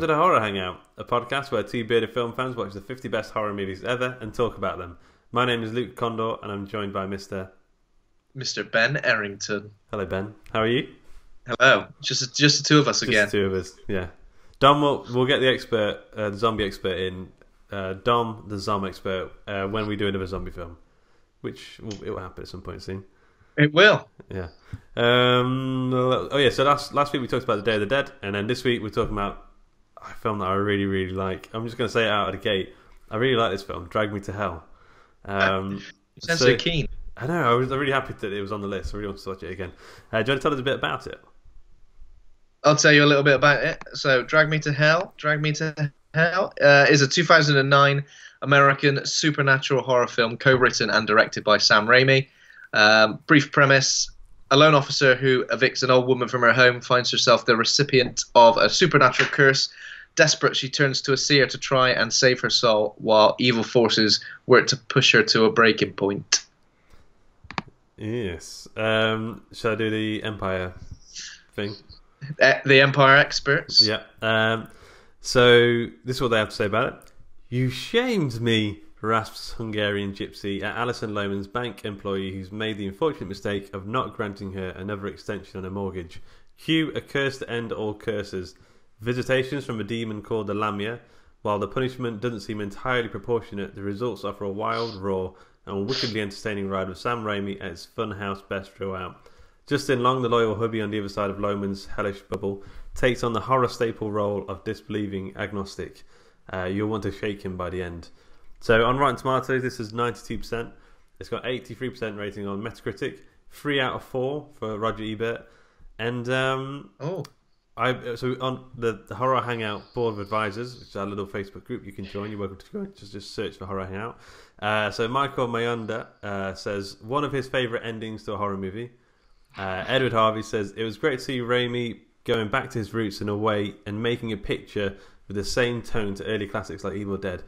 to the Horror Hangout, a podcast where two bearded film fans watch the 50 best horror movies ever and talk about them. My name is Luke Condor, and I'm joined by Mr. Ben Errington. Hello, Ben. How are you? Hello. Just the two of us again. Just the two of us, yeah. Dom, we'll get the expert, the zombie expert in. Dom, the zombie expert, when we do another zombie film, which it will happen at some point soon. It will. Yeah. Oh yeah. So last week we talked about the Day of the Dead, and then this week we're talking about a film that I really, really like. I'm just going to say it out of the gate. I really like this film, Drag Me to Hell. You sound so keen. I know. I was really happy that it was on the list. I really want to watch it again. Do you want to tell us a bit about it? I'll tell you a little bit about it. So, Drag Me to Hell is a 2009 American supernatural horror film co-written and directed by Sam Raimi. Brief premise: a lone officer who evicts an old woman from her home finds herself the recipient of a supernatural curse. Desperate, she turns to a seer to try and save her soul, while evil forces work to push her to a breaking point. Yes. Shall I do the Empire thing? The Empire experts. Yeah. So this is what they have to say about it. You shamed me, rasps Hungarian gypsy at Alison Lohman's bank employee who's made the unfortunate mistake of not granting her another extension on her mortgage. Cue a curse to end all curses. Visitations from a demon called the Lamia. While the punishment doesn't seem entirely proportionate, the results offer a wild, raw, and wickedly entertaining ride of Sam Raimi at its funhouse best throughout. Justin Long, the loyal hubby on the other side of Lohman's hellish bubble, takes on the horror staple role of disbelieving agnostic. You'll want to shake him by the end. So on Rotten Tomatoes, this is 92%. It's got 83% rating on Metacritic, 3 out of 4 for Roger Ebert, and so on the Horror Hangout Board of Advisors, which is our little Facebook group you can join. You're welcome to join. Just search for Horror Hangout. So Michael Mayanda says one of his favourite endings to a horror movie. Edward Harvey says it was great to see Raimi going back to his roots in a way and making a picture with the same tone to early classics like Evil Dead.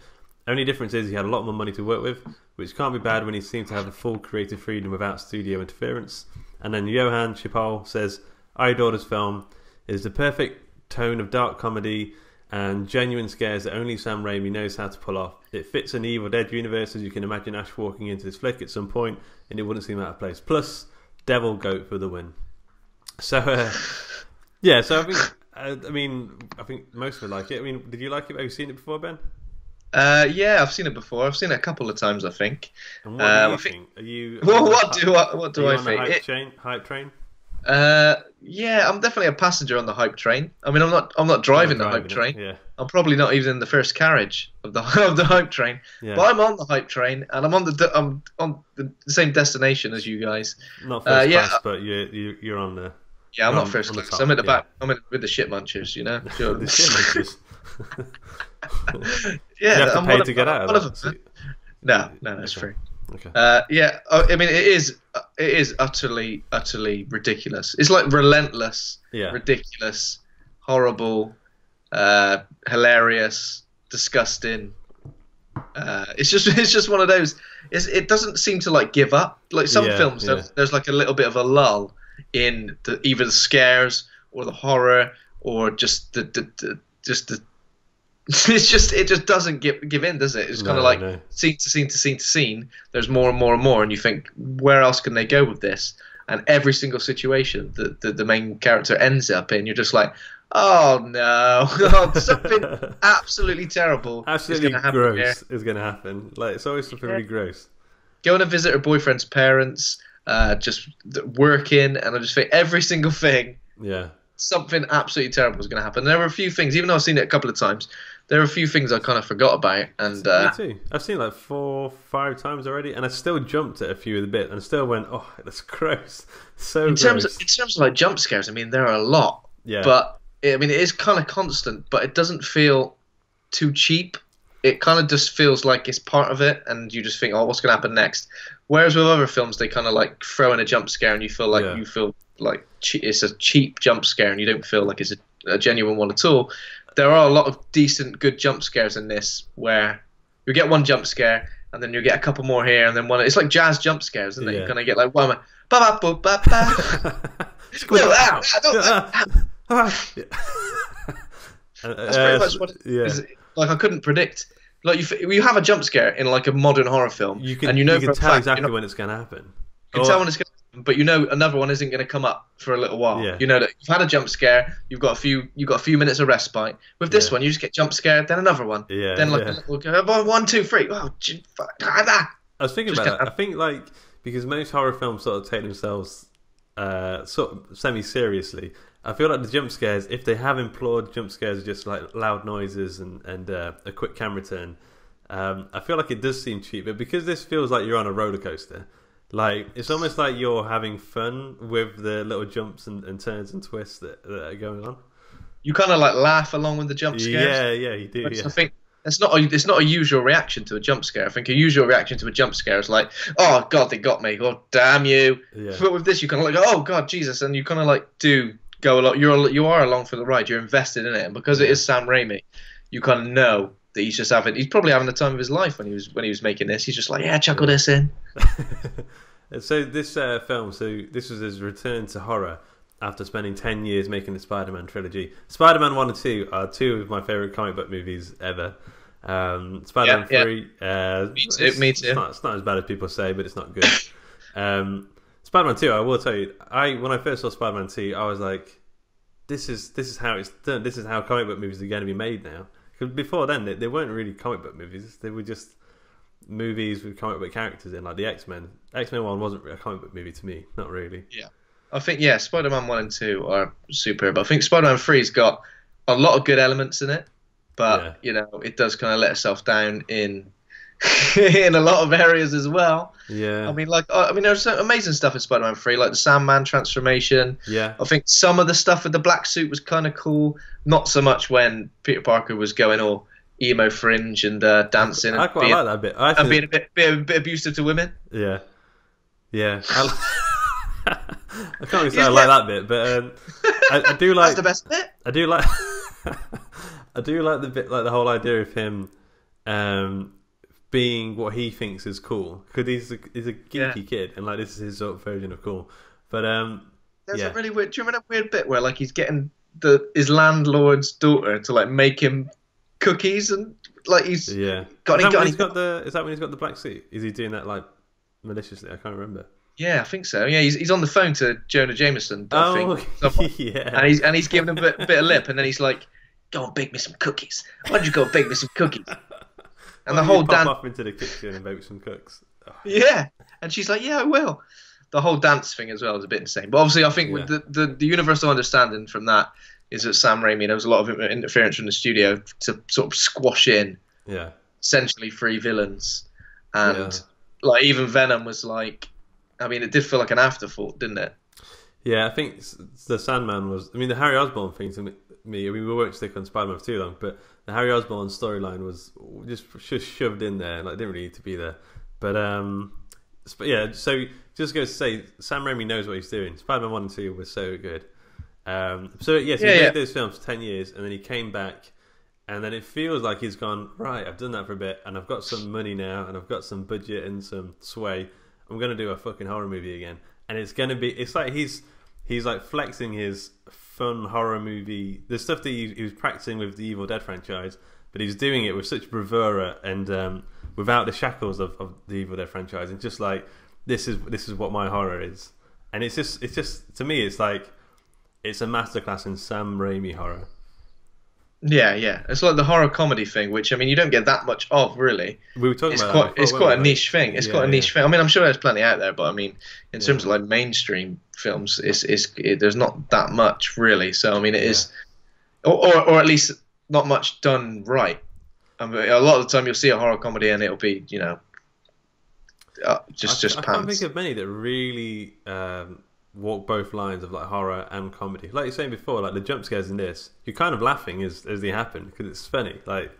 Only difference is he had a lot more money to work with, which can't be bad when he seemed to have the full creative freedom without studio interference. And then Johan Chipol says I adore this film. It is the perfect tone of dark comedy and genuine scares that only Sam Raimi knows how to pull off. It fits in the Evil Dead universe, as you can imagine Ash walking into this flick at some point, and it wouldn't seem out of place. Plus, Devil Goat for the win. So, yeah. So I think most of it like it. I mean, did you like it? Have you seen it before, Ben? Yeah, I've seen it before. I've seen it a couple of times, I think. And what do you think? Are you? What do I think? Hype train. Yeah, I'm definitely a passenger on the hype train. I mean, I'm not driving the hype train. Yeah. I'm probably not even in the first carriage of the hype train. Yeah. But I'm on the hype train, and I'm on the same destination as you guys. Not first class, but you're on the. Yeah, I'm not first class. I'm at the back. I'm with the shit munchers, you know. Sure. The shit munchers. Yeah, you have to pay to get out of that. No, it's free. Okay. Yeah, I mean, it is utterly ridiculous. It's like relentless, ridiculous, horrible, hilarious, disgusting. It's just one of those. It doesn't seem to like give up. Like some films, there's like a little bit of a lull in either the scares or the horror or just the it just doesn't give in, does it? It's kind of like scene to scene to scene to scene. There's more and more and more, and you think, where else can they go with this? And every single situation that the main character ends up in, you're just like, oh no, something absolutely terrible, absolutely gross is going to happen. Like it's always something really gross. Going to visit her boyfriend's parents, just working, and I just think every single thing. Yeah. Something absolutely terrible is going to happen. There were a few things, even though I've seen it a couple of times, there are a few things I kind of forgot about. And me too. I've seen it like 4 or 5 times already, and I still jumped at a few of the bit, and I still went, "Oh, that's gross." So in terms of like jump scares, I mean, there are a lot. Yeah. But I mean, it is kind of constant, but it doesn't feel too cheap. It kind of just feels like it's part of it, and you just think, "Oh, what's going to happen next?" Whereas with other films, they kind of like throw in a jump scare, and you feel like it's a cheap jump scare, and you don't feel like it's a genuine one at all. There are a lot of decent, good jump scares in this, where you get one jump scare, and then you get a couple more here, and then one. It's like jazz jump scares, isn't it? You're gonna get like one, ba ba ba ba ba. That's pretty much what it is. Like, I couldn't predict. Like, you have a jump scare in like a modern horror film, and you can tell exactly when it's going to happen. You can tell when it's going to happen, but you know another one isn't going to come up for a little while. Yeah. You know that you've had a jump scare, you've got a few minutes of respite. With this one, you just get jump scared, then another one, then like a little 1, 2, 3. Oh, I was thinking about that. I think like because most horror films sort of take themselves sort of semi-seriously. I feel like the jump scares, if they have implored jump scares, are just like loud noises and a quick camera turn. I feel like it does seem cheap, but because this feels like you're on a roller coaster, like it's almost like you're having fun with the little jumps and turns and twists that are going on. You kind of like laugh along with the jump scares. Yeah, you do. I think it's not a usual reaction to a jump scare. I think a usual reaction to a jump scare is like, oh god, they got me, oh damn you. Yeah. But with this, you kind of like, oh god, Jesus, and you kind of like do go along. You are along for the ride. You're invested in it, and because it is Sam Raimi, you kind of know that he's probably having the time of his life when he was making this. He's just like, yeah, chuckle this in. So this film, this was his return to horror after spending 10 years making the Spider-Man trilogy. Spider-Man 1 and 2 are two of my favourite comic book movies ever. Spider-Man 3, me too. It's not as bad as people say, but it's not good. Spider-Man 2, I will tell you, when I first saw Spider-Man 2, I was like, this is how it's done. This is how comic book movies are going to be made now. Because before then, they weren't really comic book movies. They were just movies with comic book characters in, like the X-Men. X-Men 1 wasn't a comic book movie to me, not really. Yeah. I think, Spider-Man 1 and 2 are superb. I think Spider-Man 3's got a lot of good elements in it, but, it does kind of let itself down in in a lot of areas as well. Yeah. I mean, there's some amazing stuff in Spider-Man 3, like the Sandman transformation. Yeah. I think some of the stuff with the black suit was kind of cool. Not so much when Peter Parker was going all emo fringe and dancing. I quite like that bit. And being a bit abusive to women. Yeah. Yeah. I can't really say I like that bit, but I do like... That's the best bit. I do like... I do like the bit, like the whole idea of him being what he thinks is cool, because he's a geeky kid, and like this is his sort of version of cool. But there's a really weird. Do you remember that weird bit where like he's getting his landlord's daughter to like make him cookies, and like he's Is that when he's got the black suit? Is he doing that like maliciously? I can't remember. Yeah, I think so. Yeah, he's on the phone to Jonah Jameson. I think. Yeah. And he's giving him a bit of lip, and then he's like, "Go and bake me some cookies. Why don't you go and bake me some cookies?" And the whole dance off into the kitchen and bake some cooks. Oh. Yeah, and she's like, "Yeah, I will." The whole dance thing as well is a bit insane. But obviously, I think with the universal understanding from that is that Sam Raimi, there was a lot of interference from the studio to sort of squash in, essentially 3 villains, and like even Venom was like, I mean, it did feel like an afterthought, didn't it? Yeah, I think the Sandman was. I mean, the Harry Osborn thing to me. I mean, we won't stick on Spider-Man for too long, but the Harry Osborn storyline was just shoved in there. Like, it didn't really need to be there. But yeah. So just goes to say, Sam Raimi knows what he's doing. Spider-Man 1 and 2 were so good. So yes, he made those films for 10 years, and then he came back, and then it feels like he's gone, right, I've done that for a bit, and I've got some money now, and I've got some budget and some sway. I'm gonna do a fucking horror movie again, and it's like he's like flexing his fun horror movie, the stuff that he was practicing with the Evil Dead franchise, but he's doing it with such bravura and without the shackles of the Evil Dead franchise, and just like this is what my horror is. And it's just to me, it's like it's a masterclass in Sam Raimi horror. Yeah, it's like the horror comedy thing, which I mean you don't get that much of, really. We were talking about it's quite a niche thing. It's quite a niche thing. I mean, I'm sure there's plenty out there, but I mean, in terms of like mainstream films, there's not that much really. So I mean, it is, or at least not much done right. I mean, a lot of the time you'll see a horror comedy and it'll be just I can't think of many that really walk both lines of like horror and comedy. Like you're saying before, like the jump scares in this, you're kind of laughing as they happen because it's funny. Like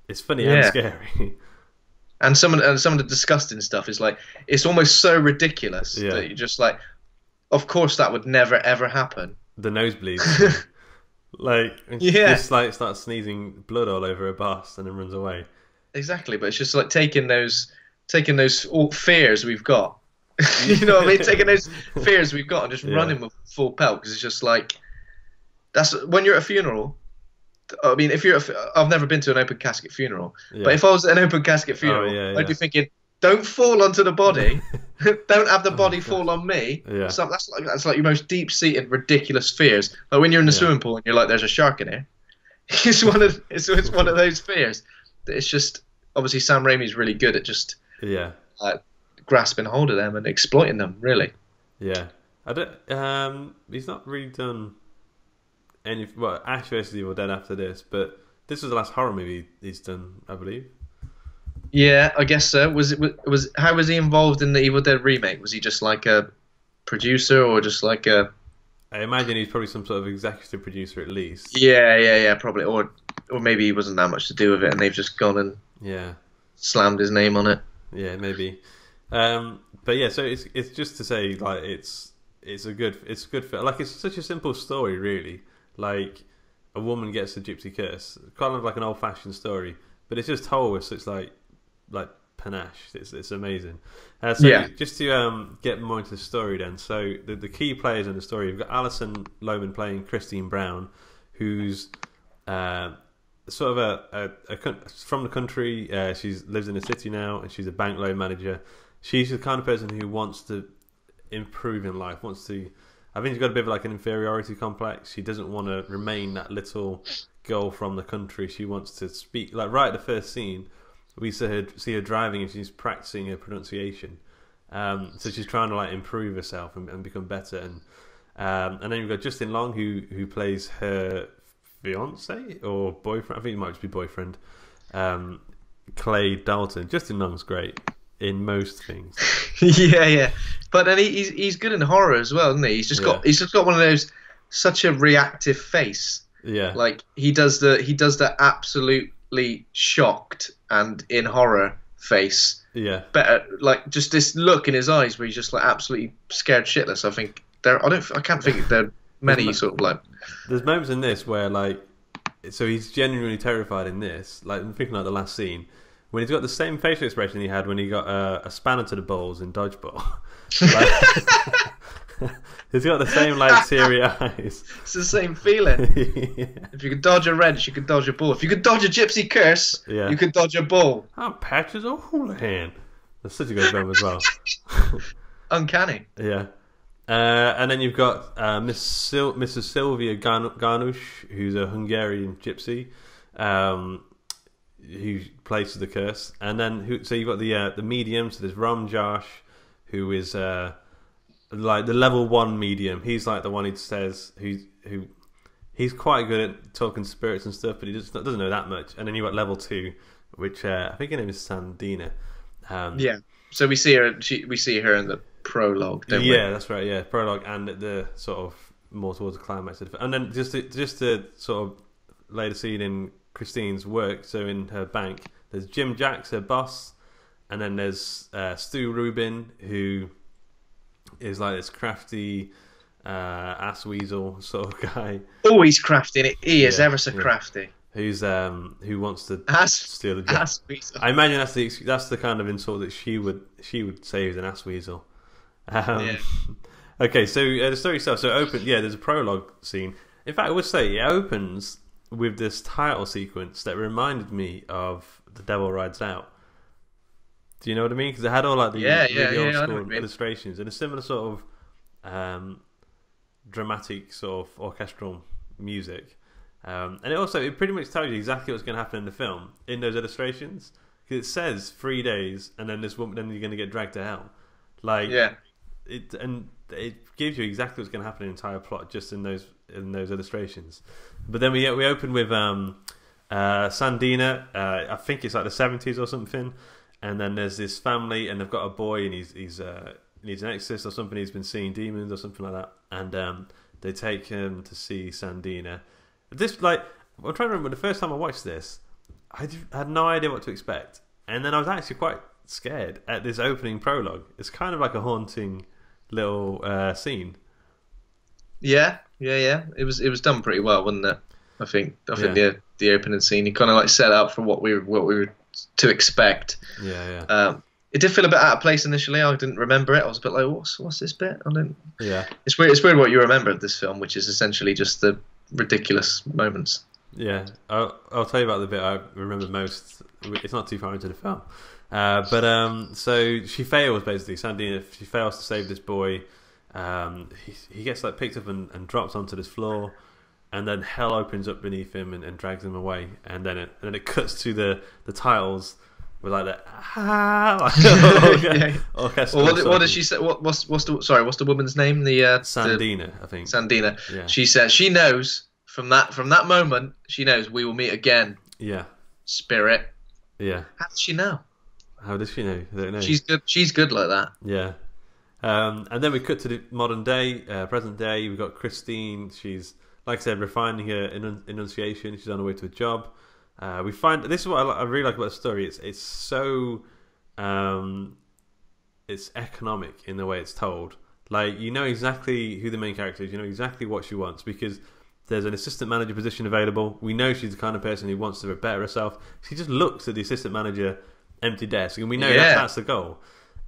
it's funny and scary. And some of the disgusting stuff is like it's almost so ridiculous that you're just like, of course that would never ever happen. The nosebleeds, like just like starts sneezing blood all over a bus and then runs away. Exactly, but it's just like taking those all fears we've got. You know what I mean? Taking those fears we've got and just running with full pelt, because it's just like, that's when you're at a funeral I mean, I've never been to an open casket funeral, Yeah. but if I was at an open casket funeral, I'd be thinking, don't fall onto the body, don't have the body fall on me. Yeah. So that's like your most deep-seated, ridiculous fears. Like when you're in the swimming pool and you're like, there's a shark in here. It's one of those fears. It's just obviously Sam Raimi's really good at just grasping hold of them and exploiting them. Really. Yeah. I don't. He's not really done any. Well, Ash vs. Evil Dead after this, but this was the last horror movie he's done, I believe. Yeah, I guess so. How was he involved in the Evil Dead remake? Was he just like a producer or just like a? I imagine he's probably some sort of executive producer at least. Yeah, probably, or maybe he wasn't that much to do with it, and they've just gone and slammed his name on it. Yeah, maybe. But yeah, so it's just to say like it's a good film. Like it's such a simple story, really. Like a woman gets a gypsy curse, kind of like an old fashioned story, but it's just told with such like panache. It's amazing. Just to get more into the story then. So the key players in the story, you've got Alison Lohman playing Christine Brown, who's sort of from the country. She lives in the city now, and she's a bank loan manager. She's the kind of person who wants to improve in life. I think she's got a bit of like an inferiority complex. She doesn't want to remain that little girl from the country. She wants to speak. Like right at the first scene, we see her driving and she's practicing her pronunciation. So she's trying to like improve herself and become better. And then you've got Justin Long who plays her fiance or boyfriend. I think it might just be boyfriend. Clay Dalton. Justin Long's great in most things. yeah. But then he's good in horror as well, isn't he? He's just got one of those, such a reactive face. Yeah. Like he does the absolutely shocked and in horror face. Yeah. Better, like just this look in his eyes where he's just like absolutely scared shitless. I think I can't think there are many sort of like. There's moments in this where like, so he's genuinely terrified in this. Like I'm thinking like the last scene when he's got the same facial expression he had when he got a spanner to the balls in Dodgeball. Like, he's got the same like teary eyes. It's the same feeling. Yeah. If you could dodge a wrench, you could dodge a ball. If you could dodge a gypsy curse, you could dodge a ball. I'm Patches O'Houlihan. That's such a good film as well. Uncanny. Yeah. And then you've got Mrs. Sylvia Garnush, who's a Hungarian gypsy, who plays the curse. And then so you've got the medium. So there's Ram Josh, who is like the level 1 medium. He's like the one who says he's quite good at talking spirits and stuff, but he doesn't know that much. And then you've got level 2, which I think her name is Sandina. So we see her. We see her in the prologue, don't we? Yeah, that's right. Yeah, prologue and the sort of more towards the climax of the film. And then just to sort of lay the scene in Christine's work. So in her bank, there's Jim Jacks, her boss, and then there's Stu Rubin, who is like this crafty ass weasel sort of guy. Oh, he's crafty. He is ever so crafty. Who wants to steal the job? Ass weasel. I imagine that's the kind of insult that she would say is an ass weasel. Okay, so the story itself. So there's a prologue scene. In fact, I would say it opens with this title sequence that reminded me of The Devil Rides Out. Do you know what I mean? Because it had all like the really old school illustrations and a similar sort of dramatic sort of orchestral music. And it pretty much tells you exactly what's going to happen in the film in those illustrations. Because it says 3 days, and then then you're going to get dragged to hell. Like it gives you exactly what's going to happen in the entire plot just in those illustrations. But then we open with Sandina. I think it's like the 70s or something. And then there's this family, and they've got a boy, and he's needs an exorcist or something. He's been seeing demons or something like that. And they take him to see Sandina. This, like, I'm trying to remember the first time I watched this, I had no idea what to expect, and then I was actually quite scared at this opening prologue. It's kind of like a haunting little scene. Yeah. It was done pretty well, wasn't it? I think the opening scene, you kind of like set up for what we were to expect. It did feel a bit out of place initially. I didn't remember it. I was a bit like, what's this bit? I didn't. Yeah. It's weird what you remember of this film, which is essentially just the ridiculous moments. Yeah, I'll tell you about the bit I remember most. It's not too far into the film, but so she fails basically. Sandina, she fails to save this boy. He gets like picked up and drops onto this floor, and then hell opens up beneath him and drags him away. And then it cuts to the titles with like that. Orchestral. Well, what does she say? What's the woman's name? Sandina, I think. Sandina. Yeah. She says she knows from that moment. She knows we will meet again. Yeah. Spirit. Yeah. How does she know? How does she know? I don't know. She's good. She's good like that. Yeah. And then we cut to the modern day, present day. We've got Christine. She's, like I said, refining her enunciation. She's on her way to a job. We find this is what I really like about the story. It's so it's economic in the way it's told. Like, you know exactly who the main character is. You know exactly what she wants because there's an assistant manager position available. We know she's the kind of person who wants to better herself. She just looks at the assistant manager empty desk, and we know that's the goal.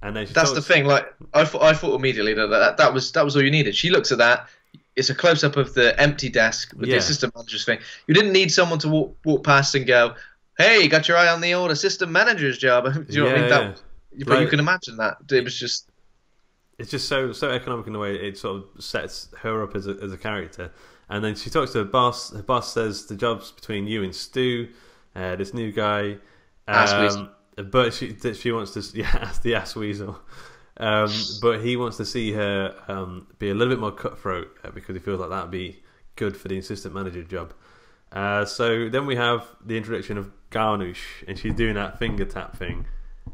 And then that's the thing. Like I thought immediately that was all you needed. She looks at that. It's a close up of the empty desk with the assistant manager's thing. You didn't need someone to walk past and go, "Hey, you got your eye on the old assistant manager's job." Do you know what I mean? But you can imagine that it was just. It's just so economic in the way it sort of sets her up as a character. And then she talks to her boss. Her boss says the job's between you and Stu, this new guy. But she wants to ask the ass weasel. But he wants to see her be a little bit more cutthroat because he feels like that would be good for the assistant manager job. So then we have the introduction of Garnouche, and she's doing that finger tap thing,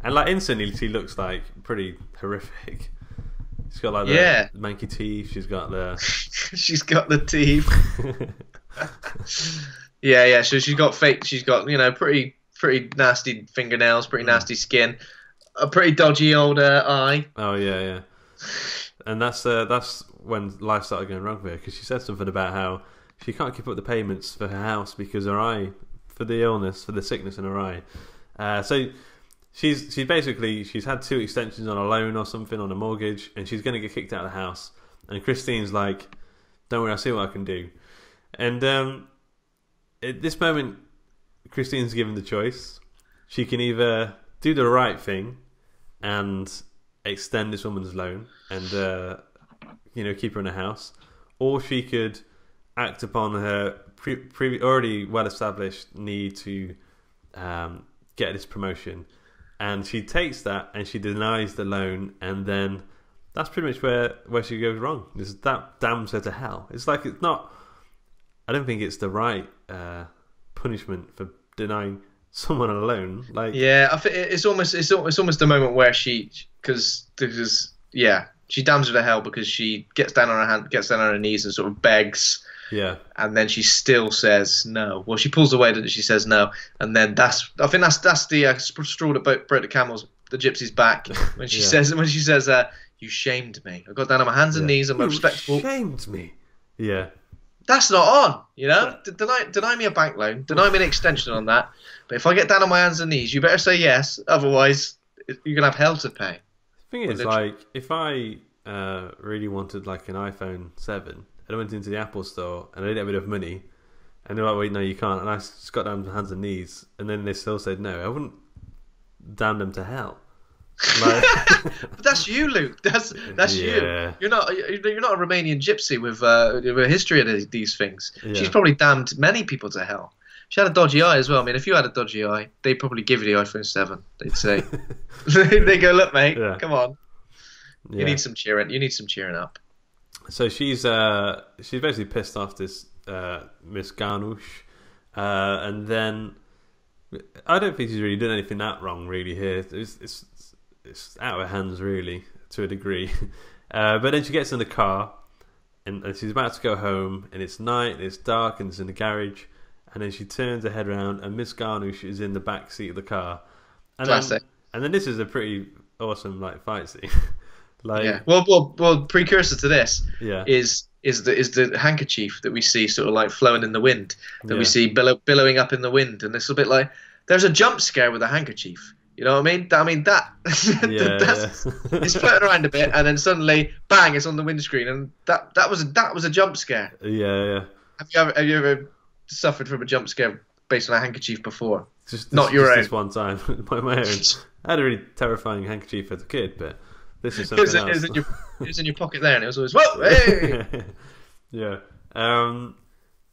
and like instantly she looks like pretty horrific. She's got like the manky teeth. She's got the teeth. Yeah. So she's got fake. She's got pretty nasty fingernails, pretty nasty skin, a pretty dodgy old eye. Oh yeah. And that's when life started going wrong for her because she said something about how she can't keep up the payments for her house because her eye, for the sickness in her eye. So she's had 2 extensions on a loan or something on a mortgage, and she's going to get kicked out of the house. And Christine's like, "Don't worry, I'll see what I can do." And at this moment, Christine's given the choice. She can either do the right thing and extend this woman's loan and keep her in a house, or she could act upon her already well-established need to get this promotion. And she takes that and she denies the loan, and then that's pretty much where she goes wrong. That damns her to hell. It's like it's not. I don't think it's the right punishment for denying someone a loan. Like, yeah, I think it's almost the moment where she damns her to hell because she gets down on her knees and sort of begs. Yeah, and then she still says no. Well, she pulls away and she says no, and then that's the straw that broke the camel's, the gypsy's back when she says you shamed me. I got down on my hands and knees. I'm a respectable. You shamed me. Yeah. That's not on, Deny me a bank loan, deny me an extension on that. But if I get down on my hands and knees, you better say yes. Otherwise, you're gonna have hell to pay. The thing is, like, if I really wanted like an iPhone 7, and I went into the Apple store and I didn't have enough money, and they're like, "Wait, no, you can't," and I just got down on my hands and knees, and then they still said no, I wouldn't damn them to hell. Like, but that's you, Luke. That's you. You're not a Romanian gypsy with a history of these things. Yeah. She's probably damned many people to hell. She had a dodgy eye as well. I mean, if you had a dodgy eye, they'd probably give you the iPhone 7. They'd say, "They go, look, mate, come on. You need some cheering. You need some cheering up." So she's basically pissed off this Miss Garnouche, and then I don't think she's really done anything that wrong really here. It's out of her hands really to a degree, but then she gets in the car and she's about to go home, and it's night and it's dark and it's in the garage, and then she turns her head around and Miss Garnouche is in the back seat of the car. And classic. And then this is a pretty awesome like fight scene. Like, yeah. Well, precursor to this is the handkerchief that we see sort of like flowing in the wind, that we see billowing up in the wind, and it's a bit like there's a jump scare with a handkerchief. You know what I mean? It's floating around a bit, and then suddenly, bang! It's on the windscreen, and that was a jump scare. Yeah. Have you ever suffered from a jump scare based on a handkerchief before. Just Not your own. this one time, my own. I had a really terrifying handkerchief as a kid, but this is It was, something else. it was in your pocket there, and it was always whoa, hey. Yeah.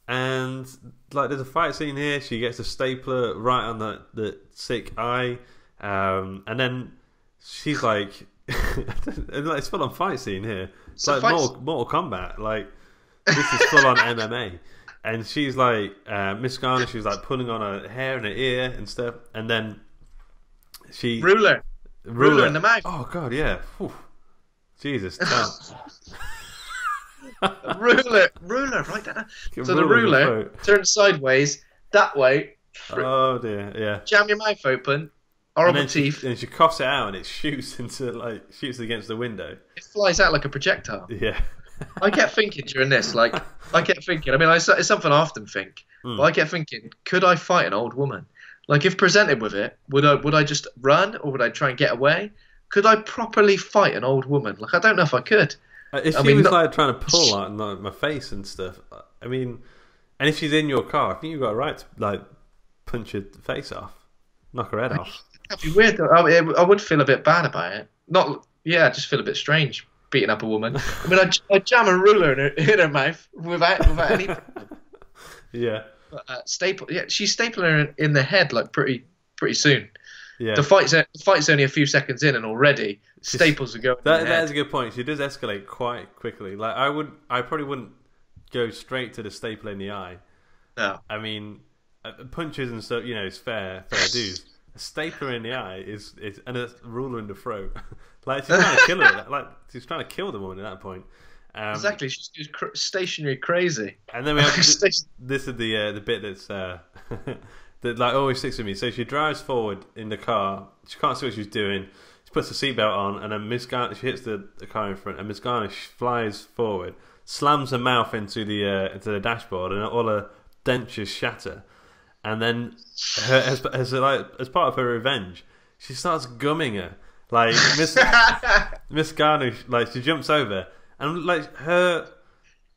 And like there's a fight scene here. She gets a stapler right on the sick eye, and then she's like, it's full on fight scene here. It's like Mortal Kombat. Like this is full on MMA. And she's like, Miss Garner, she's like pulling on her hair and her ear and stuff, and then she ruler in the mouth. Oh god, yeah. Whew. Jesus. ruler, right there. So the ruler turns sideways that way. Oh dear, yeah. Jam your mouth open. Horrible teeth. And she coughs it out, and it shoots against the window. It flies out like a projectile. Yeah. I kept thinking during this, I mean, it's something I often think. But I kept thinking, could I fight an old woman? Like, if presented with it, would I just run, or would I try and get away? Could I properly fight an old woman? Like, I don't know if I could. If she was like trying to pull like my face and stuff, I mean, and if she's in your car, I think you've got a right to like punch her face off, knock her head off. That'd be weird. I would feel a bit bad about it. I just feel a bit strange beating up a woman. I mean, I jam a ruler in her mouth without any problem. Yeah. But, she's stapling her in the head like pretty soon. Yeah. The fight's only a few seconds in, and already staples are going. That is a good point. She does escalate quite quickly. Like I probably wouldn't go straight to the staple in the eye. No. I mean, punches and stuff. It's fair dues. A stapler in the eye is and a ruler in the throat. Like she's trying to kill her. Like she's trying to kill the woman at that point. Exactly. She's stationary crazy. And then we have this is the bit that's that like always sticks with me. So she drives forward in the car. She can't see what she's doing. She puts the seatbelt on, and then she hits the car in front, and Miss Garner flies forward, slams her mouth into the dashboard, and all her dentures shatter. And then as part of her revenge, she starts gumming her. Like Miss Garner, like she jumps over, and like the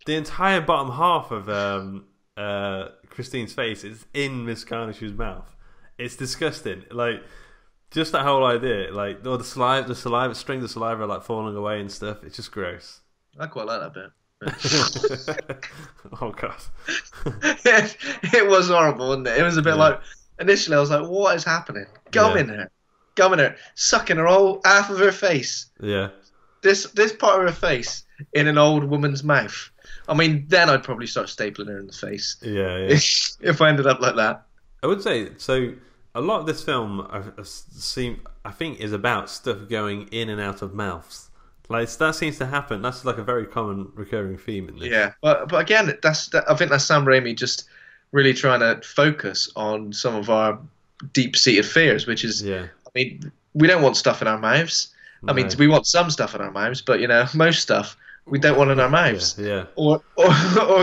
entire bottom half of Christine's face is in Miss Garnish's mouth. It's disgusting. Like just that whole idea, like all the saliva, strings of saliva are like falling away and stuff. It's just gross. I quite like that bit. Oh god. It was horrible, wasn't it? It was a bit like initially I was like, what is happening? Gumming her, sucking her whole half of her face. Yeah. This part of her face in an old woman's mouth. I mean, then I'd probably start stapling her in the face. Yeah. If I ended up like that. I would say so. A lot of this film, I think, is about stuff going in and out of mouths. Like that seems to happen. That's like a very common recurring theme in this. Yeah, but again, I think that's Sam Raimi just really trying to focus on some of our deep-seated fears, which is, I mean, we don't want stuff in our mouths. I mean, we want some stuff in our mouths, but most stuff we don't want in our mouths. Yeah. Or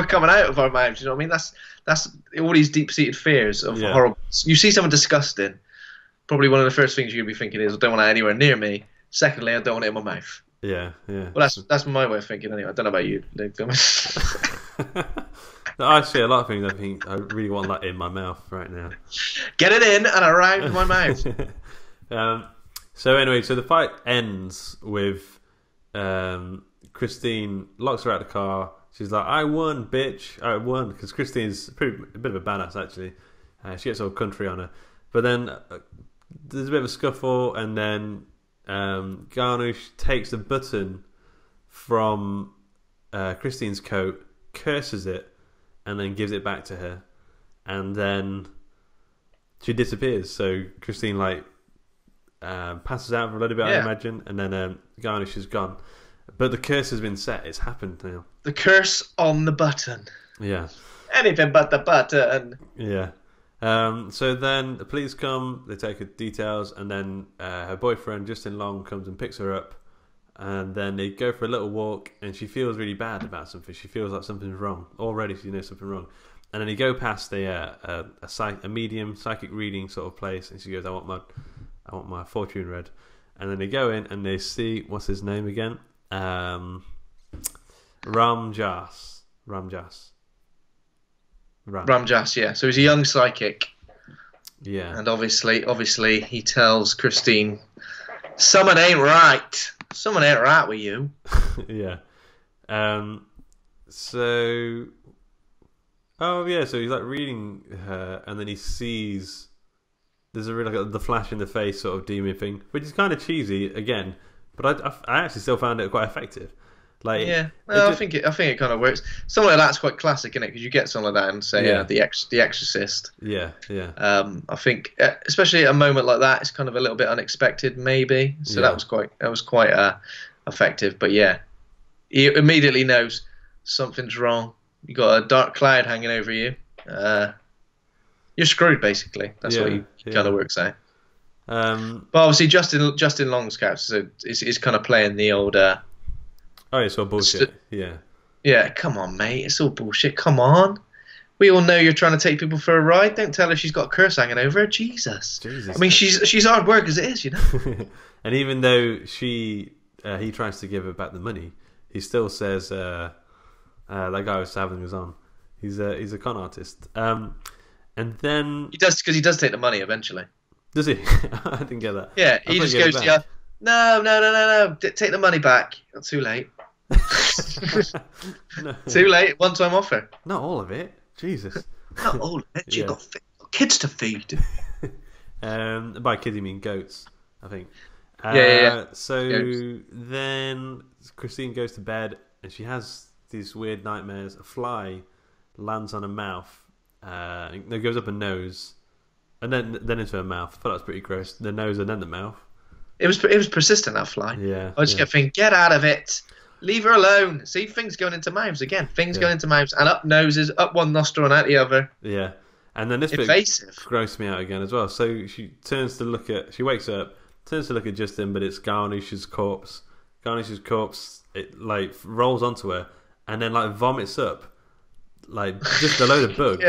coming out of our mouths. You know what I mean? That's all these deep-seated fears of horrible. You see someone disgusting, probably one of the first things you're gonna be thinking is, I don't want it anywhere near me. Secondly, I don't want it in my mouth. Yeah. Well, that's my way of thinking anyway. I don't know about you. No, actually, a lot of things I think I really want that in my mouth right now. Get it in and around my mouth. So anyway, the fight ends with Christine locks her out of the car. She's like, "I won, bitch! I won!" Because Christine's a bit of a badass actually. She gets all country on her, but then there's a bit of a scuffle, and then Garnush takes the button from Christine's coat, curses it, and then gives it back to her, and then she disappears. So Christine passes out for a little bit, I imagine, and then Garnish is gone. But the curse has been set. It's happened now. The curse on the button. Yeah. Anything but the button. Yeah. So then the police come, they take her details, and then her boyfriend, Justin Long, comes and picks her up. And then they go for a little walk, and she feels really bad about something. She feels like something's wrong. Already she knows something wrong. And then they go past a medium psychic reading sort of place, and she goes, I want my fortune read. And then they go in and they see, what's his name again? Ramjas. Ramjas, yeah. So he's a young psychic, Yeah. and obviously, he tells Christine, "Someone ain't right. Someone ain't right with you." Yeah. So. Oh yeah. So he's like reading her, and then he sees there's a really like the flash in the face sort of demon thing, which is kind of cheesy again, but I actually still found it quite effective. Like, Yeah, well, I think it kind of works. Something like that's quite classic, isn't it? Because you get something like that and say, the Exorcist. Yeah, yeah. I think, especially at a moment like that, it's kind of a little bit unexpected, maybe. So that was quite effective. But yeah, he immediately knows something's wrong. You got a dark cloud hanging over you. You're screwed, basically. That's what he kind of works out. But obviously, Justin Long's character is kind of playing the old. Oh, it's all bullshit. Yeah. Yeah, come on, mate. It's all bullshit. Come on. We all know you're trying to take people for a ride. Don't tell her she's got a curse hanging over her. Jesus. I mean, she's hard work as it is, you know. And even though he tries to give her back the money, he still says that guy was having was on. He's a con artist. And then he does, because he does take the money eventually. Does he? I didn't get that. Yeah, he just goes to you. No. Take the money back. Not too late. No. Too late. One-time offer. Not all of it. Jesus. Not all of it. You've got kids to feed. By kids you mean goats, I think. Yeah. So goats. Then Christine goes to bed and she has these weird nightmares. A fly lands on her mouth. It goes up her nose, and then into her mouth. I thought that was pretty gross. The nose and then the mouth. It was persistent, that fly. Yeah. I just kept thinking, get out of it. Leave her alone. See, things going into mouths again. Things going into mouths and up noses, up one nostril and out the other. Yeah. And then this invasive. Bit grossed me out again as well. So she wakes up, turns to look at Justin, but it's Garnish's corpse. Garnish's corpse, it like rolls onto her and then like vomits up like just a load of bugs,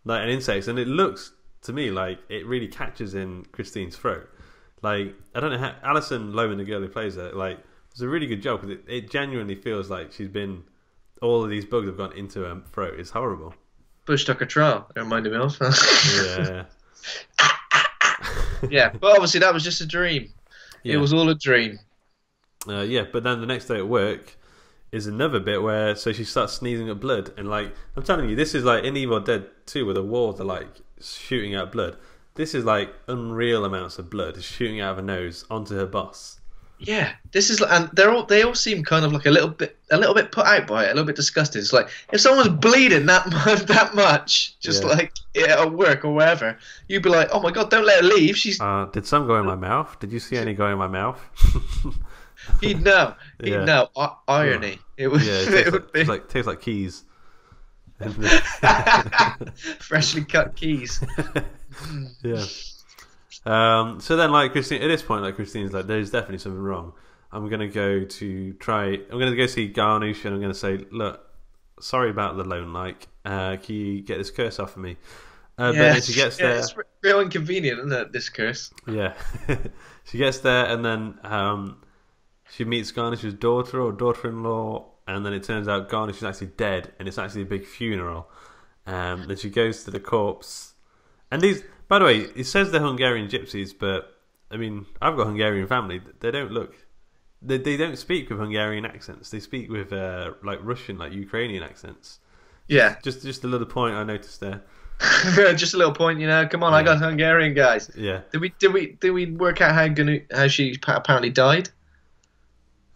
like and insects, and it looks to me like it really catches in Christine's throat. Like, I don't know how Alison Lohman, the girl who plays her, like, it's a really good job because it genuinely feels like all of these bugs have gone into her throat. It's horrible. Bush Tucker trial. It reminded me of. Yeah. Yeah, but obviously that was just a dream. Yeah. It was all a dream. Yeah, but then the next day at work is another bit where she starts sneezing up blood, and like I'm telling you, this is like in Evil Dead 2 where the walls are like shooting out blood. This is like unreal amounts of blood shooting out of her nose onto her boss. Yeah, this is, and they all seem kind of like a little bit put out by it, a little bit disgusted. It's like if someone's bleeding that much, just like at work or wherever, you'd be like, oh my god, don't let her leave. She's. Did some go in my mouth? Did you see any go in my mouth? He'd know. He'd know. Irony. It was. Yeah, it tastes like keys. Freshly cut keys. Yeah. So then, like Christine, at this point, like Christine's like, "There's definitely something wrong. I'm gonna go see Garnish, and I'm gonna say, look, sorry about the lone like. Can you get this curse off of me?" But then she gets there. It's real inconvenient, isn't it? This curse. Yeah. She gets there, and then she meets Garnish's daughter or daughter-in-law, and then it turns out Garnish is actually dead, and it's actually a big funeral. Then she goes to the corpse, and these. By the way, it says they're Hungarian gypsies, but I mean, I've got a Hungarian family. They don't look. They don't speak with Hungarian accents. They speak with like Russian, like Ukrainian accents. Yeah. Just a little point I noticed there. Just a little point, you know. Come on, I got Hungarian guys. Yeah. Did we work out how she apparently died?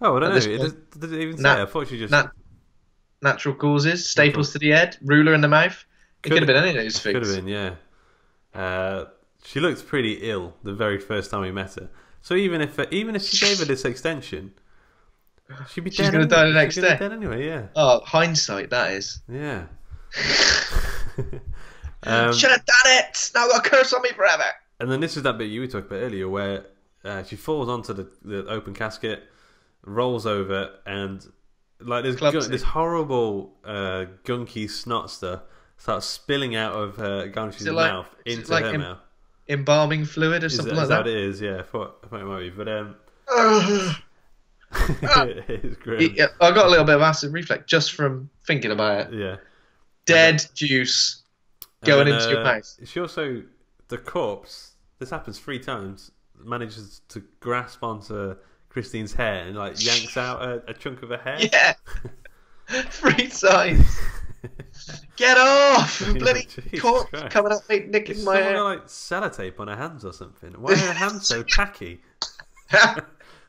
Oh, I don't know. Does it even say? I thought she just natural causes, staples to the head, ruler in the mouth. It could have been any of those things. Could have been, yeah. She looked pretty ill the very first time we met her. So even if she gave her this extension, she'd be dead. She's going to die the next day. Dead anyway, yeah. Oh, hindsight, that is. Yeah. Should have done it. Now I've got a curse on me forever. And then this is that bit you were talking about earlier, where she falls onto the open casket, rolls over, and like this horrible gunky snot stuff starts spilling out of Garnish's mouth into her mouth. Embalming fluid or something like that? That's what it is, yeah. I thought it might be. But it's great. I got a little bit of acid reflux just from thinking about it. Yeah. Dead juice going into your mouth. She also, the corpse, this happens 3 times, manages to grasp onto Christine's hair and like yanks out a chunk of her hair. Yeah, 3 times. Get off! Bloody corpse Christ. coming at me, nicking my hair. Got like sellotape on her hands or something. Why are her hands so tacky?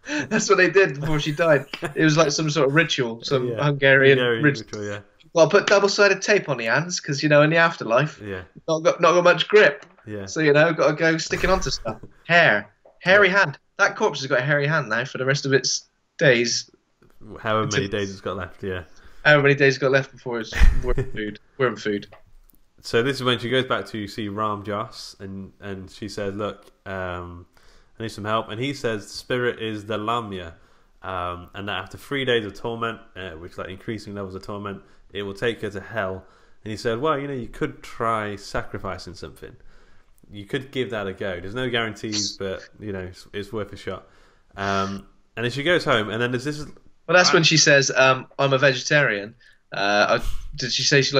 That's what they did before she died. It was like some sort of ritual, some Hungarian ritual. Yeah. Well, put double-sided tape on the hands because in the afterlife, not got much grip. Yeah. So got to go sticking onto stuff. Hairy hand. That corpse has got a hairy hand now for the rest of its days. However many days it's got left. Yeah. However many days it's got left before it's worm food. So this is when she goes back to see Ram Joss, and she says, "Look, I need some help." And he says, "The spirit is the Lamia, and that after 3 days of torment, which like increasing levels of torment, it will take her to hell." And he said, "Well, you could try sacrificing something. You could give that a go. There's no guarantees, but it's worth a shot." And then she goes home, and then there's this. Well, that's when she says, "I'm a vegetarian." Did she say she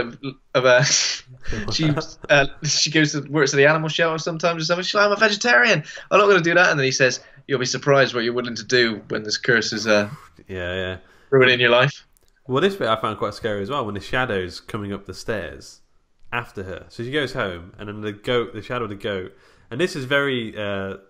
she goes to works at the animal shelter sometimes or something? She's like, "I'm a vegetarian. I'm not going to do that." And then he says, "You'll be surprised what you're willing to do when this curse is ruining your life." Well, this bit I found quite scary as well, when the shadow's coming up the stairs after her. So she goes home, and then the shadow of the goat, and this is very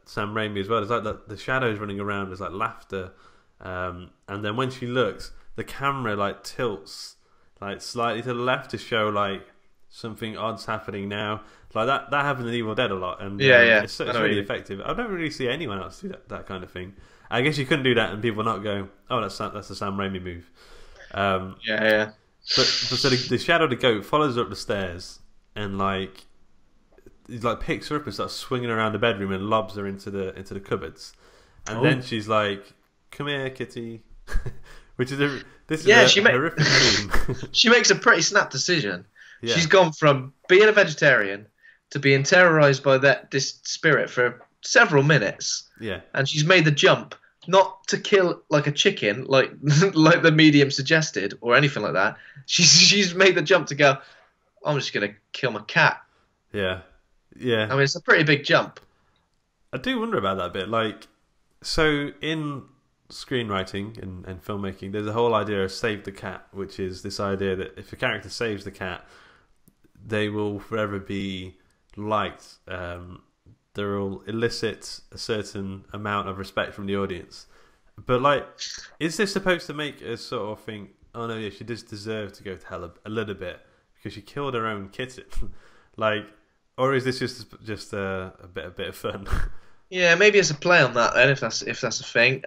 Sam Raimi as well. It's like the shadows running around. There's like laughter, and then when she looks, the camera like tilts like slightly to the left to show like something odd's happening now. Like that happens in Evil Dead a lot, and it's really effective. I don't really see anyone else do that kind of thing. I guess you couldn't do that, and people not go, "Oh, that's the Sam Raimi move." But so the shadow of the goat follows her up the stairs and like picks her up and starts swinging around the bedroom and lobs her into the cupboards, and then she's like, "Come here, kitty," which is a horrific scene. She makes a pretty snap decision. Yeah. She's gone from being a vegetarian to being terrorized by this spirit for several minutes. Yeah, and she's made the jump. Not to kill like a chicken, like the medium suggested, or anything like that. She's made the jump to go, "I'm just gonna kill my cat." Yeah. I mean, it's a pretty big jump. I do wonder about that bit. Like, so in screenwriting and filmmaking, there's a whole idea of save the cat, which is this idea that if a character saves the cat, they will forever be liked. They will elicit a certain amount of respect from the audience. But like, is this supposed to make us sort of think, "Oh no, yeah, she does deserve to go to hell a little bit because she killed her own kitten," like, or is this just a bit of fun? Yeah, maybe it's a play on that then, if that's a thing,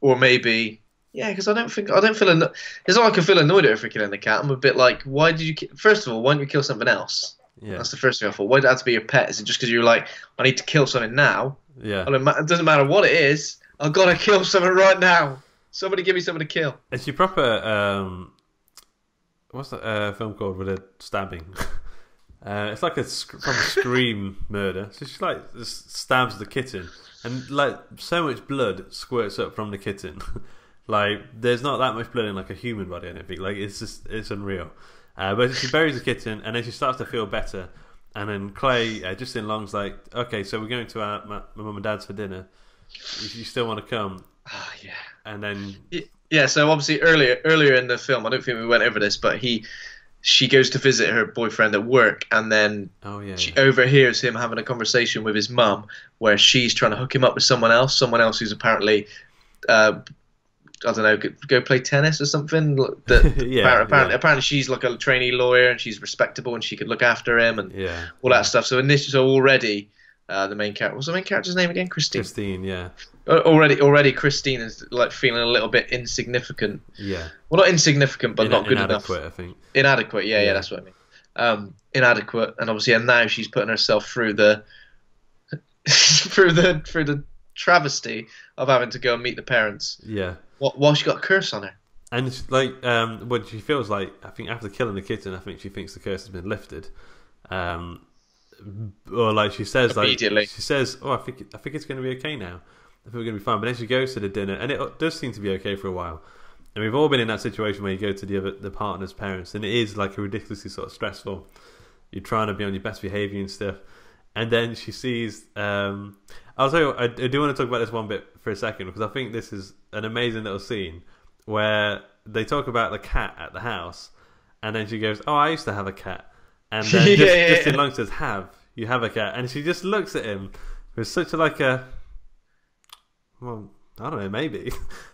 or maybe because I don't feel it's not like I feel annoyed at her for killing the cat. I'm a bit like, why did you? First of all, why don't you kill something else? Yeah. That's the first thing I thought. Why did it have to be your pet? Is it just because you're like, I need to kill something now? Yeah. It doesn't matter what it is. I've got to kill something right now. Somebody give me something to kill. It's your proper... what's that film called with a stabbing? It's like a Scream murder. So she like just stabs the kitten. And like so much blood squirts up from the kitten. Like there's not that much blood in like a human body, I don't think. Like it's unreal. But she buries the kitten, and then she starts to feel better. And then Clay, Justin Long's like, "Okay, so we're going to my mum and dad's for dinner. You still want to come?" Oh, yeah. And then so obviously earlier in the film, I don't think we went over this, but she goes to visit her boyfriend at work, and then she overhears him having a conversation with his mum, where she's trying to hook him up with someone else who's apparently. I don't know, go play tennis or something. Apparently she's like a trainee lawyer and she's respectable and she could look after him and all that stuff. So already the main character, what's the main character's name again? Christine, yeah. Already Christine is like feeling a little bit insignificant. Yeah. Well, not insignificant, but not good enough. Inadequate, I think. Inadequate, yeah, that's what I mean. Inadequate, and obviously, and now she's putting herself through the through the travesty of having to go and meet the parents. Yeah. While she got a curse on her. And like, what she feels like, I think after killing the kitten, I think she thinks the curse has been lifted. Or like she says, immediately. She says, "Oh, I think it's going to be okay now. I think we're going to be fine." But then she goes to the dinner, and it does seem to be okay for a while. And we've all been in that situation where you go to the partner's parents, and it is like a ridiculously sort of stressful. you're trying to be on your best behavior and stuff. And then she sees. I'll tell you what, I do want to talk about this one bit for a second because I think this is an amazing little scene where they talk about the cat at the house, and then she goes, "Oh, I used to have a cat," and then just in long says, "You have a cat," and she just looks at him with such well, I don't know, maybe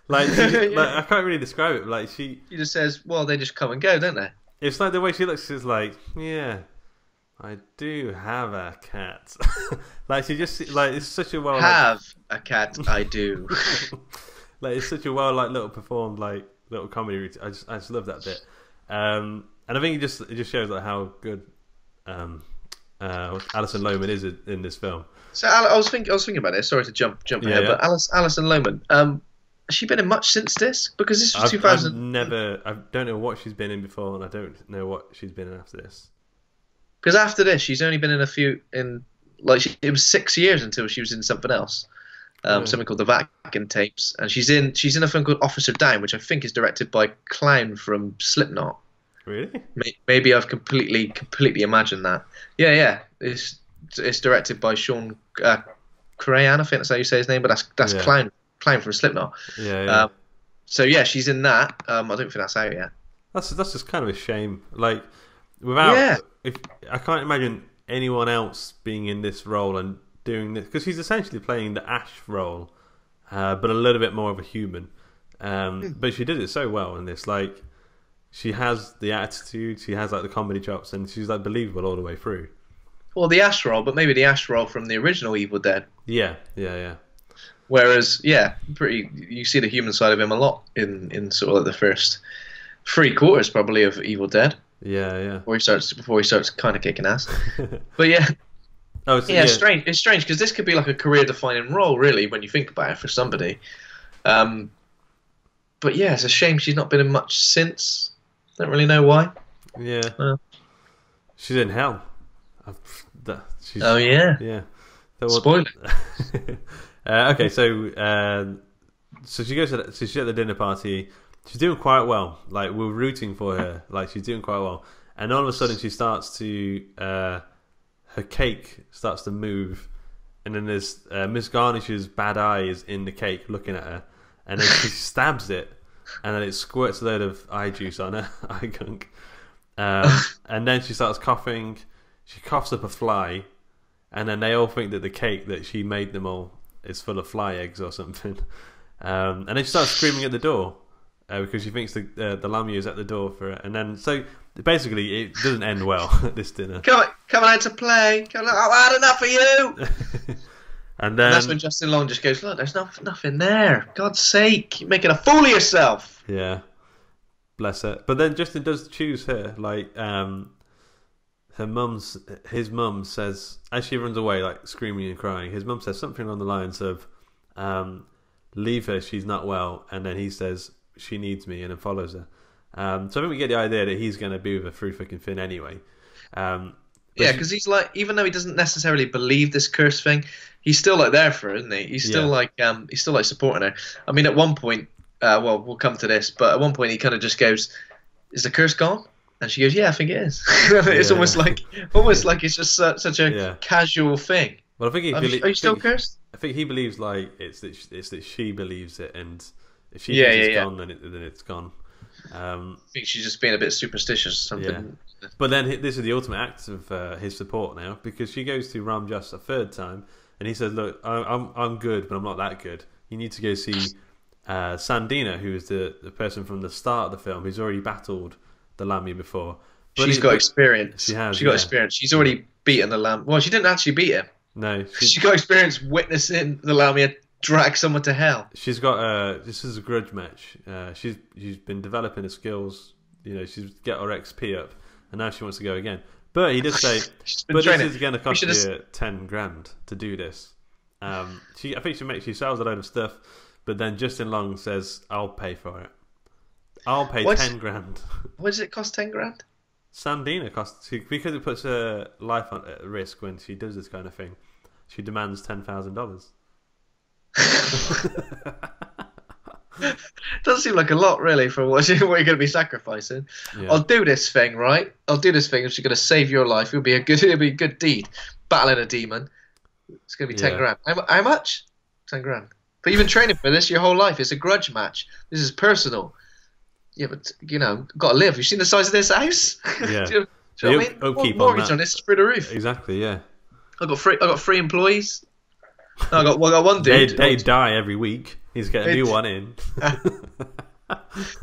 like, like I can't really describe it. But like she just says, "Well, they just come and go, don't they?" It's like the way she looks is like, yeah, I do have a cat. Like she just like it's such a a cat. I do. Like it's such a little performed like little comedy routine. I just love that bit. And I think it just shows like how good Alison Lohman is in this film. So I was thinking about this. Sorry to jump ahead, but Alison Lohman. Has she been in much since this? Because this was 2000. I don't know what she's been in before, and I don't know what she's been in after this. Because after this, she's only been in a few. It was 6 years until she was in something else. Something called the Vatican Tapes, and she's in a film called Officer Down, which I think is directed by Clown from Slipknot. Really? Maybe I've completely imagined that. Yeah. It's directed by Sean Crahan, I think that's how you say his name, but that's Clown from Slipknot. Yeah. So yeah, she's in that. I don't think that's out yet. That's just kind of a shame. Like I can't imagine anyone else being in this role and doing this, because she's essentially playing the Ash role, but a little bit more of a human. But she did it so well in this. Like she has the attitude, she has like the comedy chops, and she's like believable all the way through. Well, the Ash role, but maybe the Ash role from the original Evil Dead. Yeah. Whereas, you see the human side of him a lot in sort of like the first 3/4 probably of Evil Dead. Yeah. Before he starts kind of kicking ass. But yeah. It's strange. It's strange because this could be like a career-defining role, really, when you think about it for somebody. But yeah, it's a shame she's not been in much since. Don't really know why. Yeah. She's in Hell. Oh yeah. Yeah. Spoiler. Okay, so she's at the dinner party. She's doing quite well. Like we're rooting for her. Like she's doing quite well, and all of a sudden she starts to her cake starts to move, and then there's Miss Garnish's bad eye is in the cake looking at her, and then she stabs it, and then it squirts a load of eye juice on her eye gunk, and then she starts coughing. She coughs up a fly, and then they all think that the cake that she made them all is full of fly eggs or something. And then she starts screaming at the door because she thinks the lamia is at the door for it. And then, so basically, it doesn't end well at this dinner. Come out to play. I've had enough of you. And that's when Justin Long just goes, "Look, there's nothing there. God's sake, you're making a fool of yourself." Yeah, bless her. But then Justin does choose her, like. His mum says, as she runs away, like screaming and crying, his mum says something along the lines of, leave her, she's not well. And then he says, she needs me, and then follows her. So I think we get the idea that he's going to be with her through fucking Finn anyway. Because he's like, even though he doesn't necessarily believe this curse thing, he's still like there for her, isn't he? He's still like supporting her. I mean, at one point, we'll come to this, but at one point he kind of just goes, "Is the curse gone?" And she goes, "Yeah, I think it is." It's almost like it's just such a casual thing. Well, I think are you still cursed? I think he believes like it's that she believes it, and if she thinks it's gone, then it's gone. I think she's just being a bit superstitious or something. Yeah. But then this is the ultimate act of his support now, because she goes to Ram Just a third time, and he says, "Look, I'm good, but I'm not that good. You need to go see Sandina, who is the person from the start of the film who's already battled the Lamia before. But she's got experience. She has. She got experience. She's already beaten the Lamia. Well, she didn't actually beat him. No, she got experience witnessing the Lamia drag someone to hell. She's got this is a grudge match. She's been developing her skills. You know, she's get her XP up, and now she wants to go again. But he did say, "But this is going to cost you 10 grand to do this." I think she sells a load of stuff, but then Justin Long says, "I'll pay for it. I'll pay 10 grand." What does it cost? 10 grand? Sandina costs, because it puts her life at risk when she does this kind of thing. She demands $10,000. Doesn't seem like a lot, really, for what you're going to be sacrificing. Yeah. I'll do this thing, right? I'll do this thing. If she's going to save your life, it'll be a good deed. Battling a demon. It's going to be 10 Yeah. grand. How much? 10 grand. But you've been training for this your whole life. It's a grudge match. This is personal. Yeah, but got to live. You seen the size of this house? Yeah. Do you know what I mean? Upkeep on Mortgage that. on this is through the roof. Exactly. Yeah. I got three employees. No, I got one dude. They die every week. He's getting a new one in.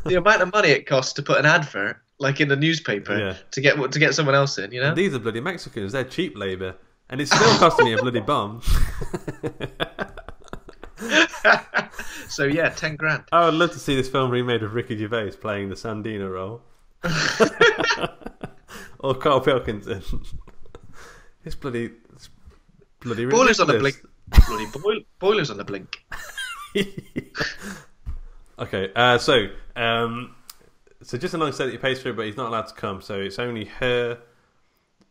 The amount of money it costs to put an advert, like in the newspaper, Yeah. to get someone else in, And these are bloody Mexicans. They're cheap labour, and it's still costing me a bloody bomb. So yeah, 10 grand. I would love to see this film remade with Ricky Gervais playing the Sandina role, or Carl Pilkington. It's bloody Boilers on the ridiculous. blink. Bloody boilers on the blink. Okay, so just alongside that he pays for it, but he's not allowed to come. So it's only her,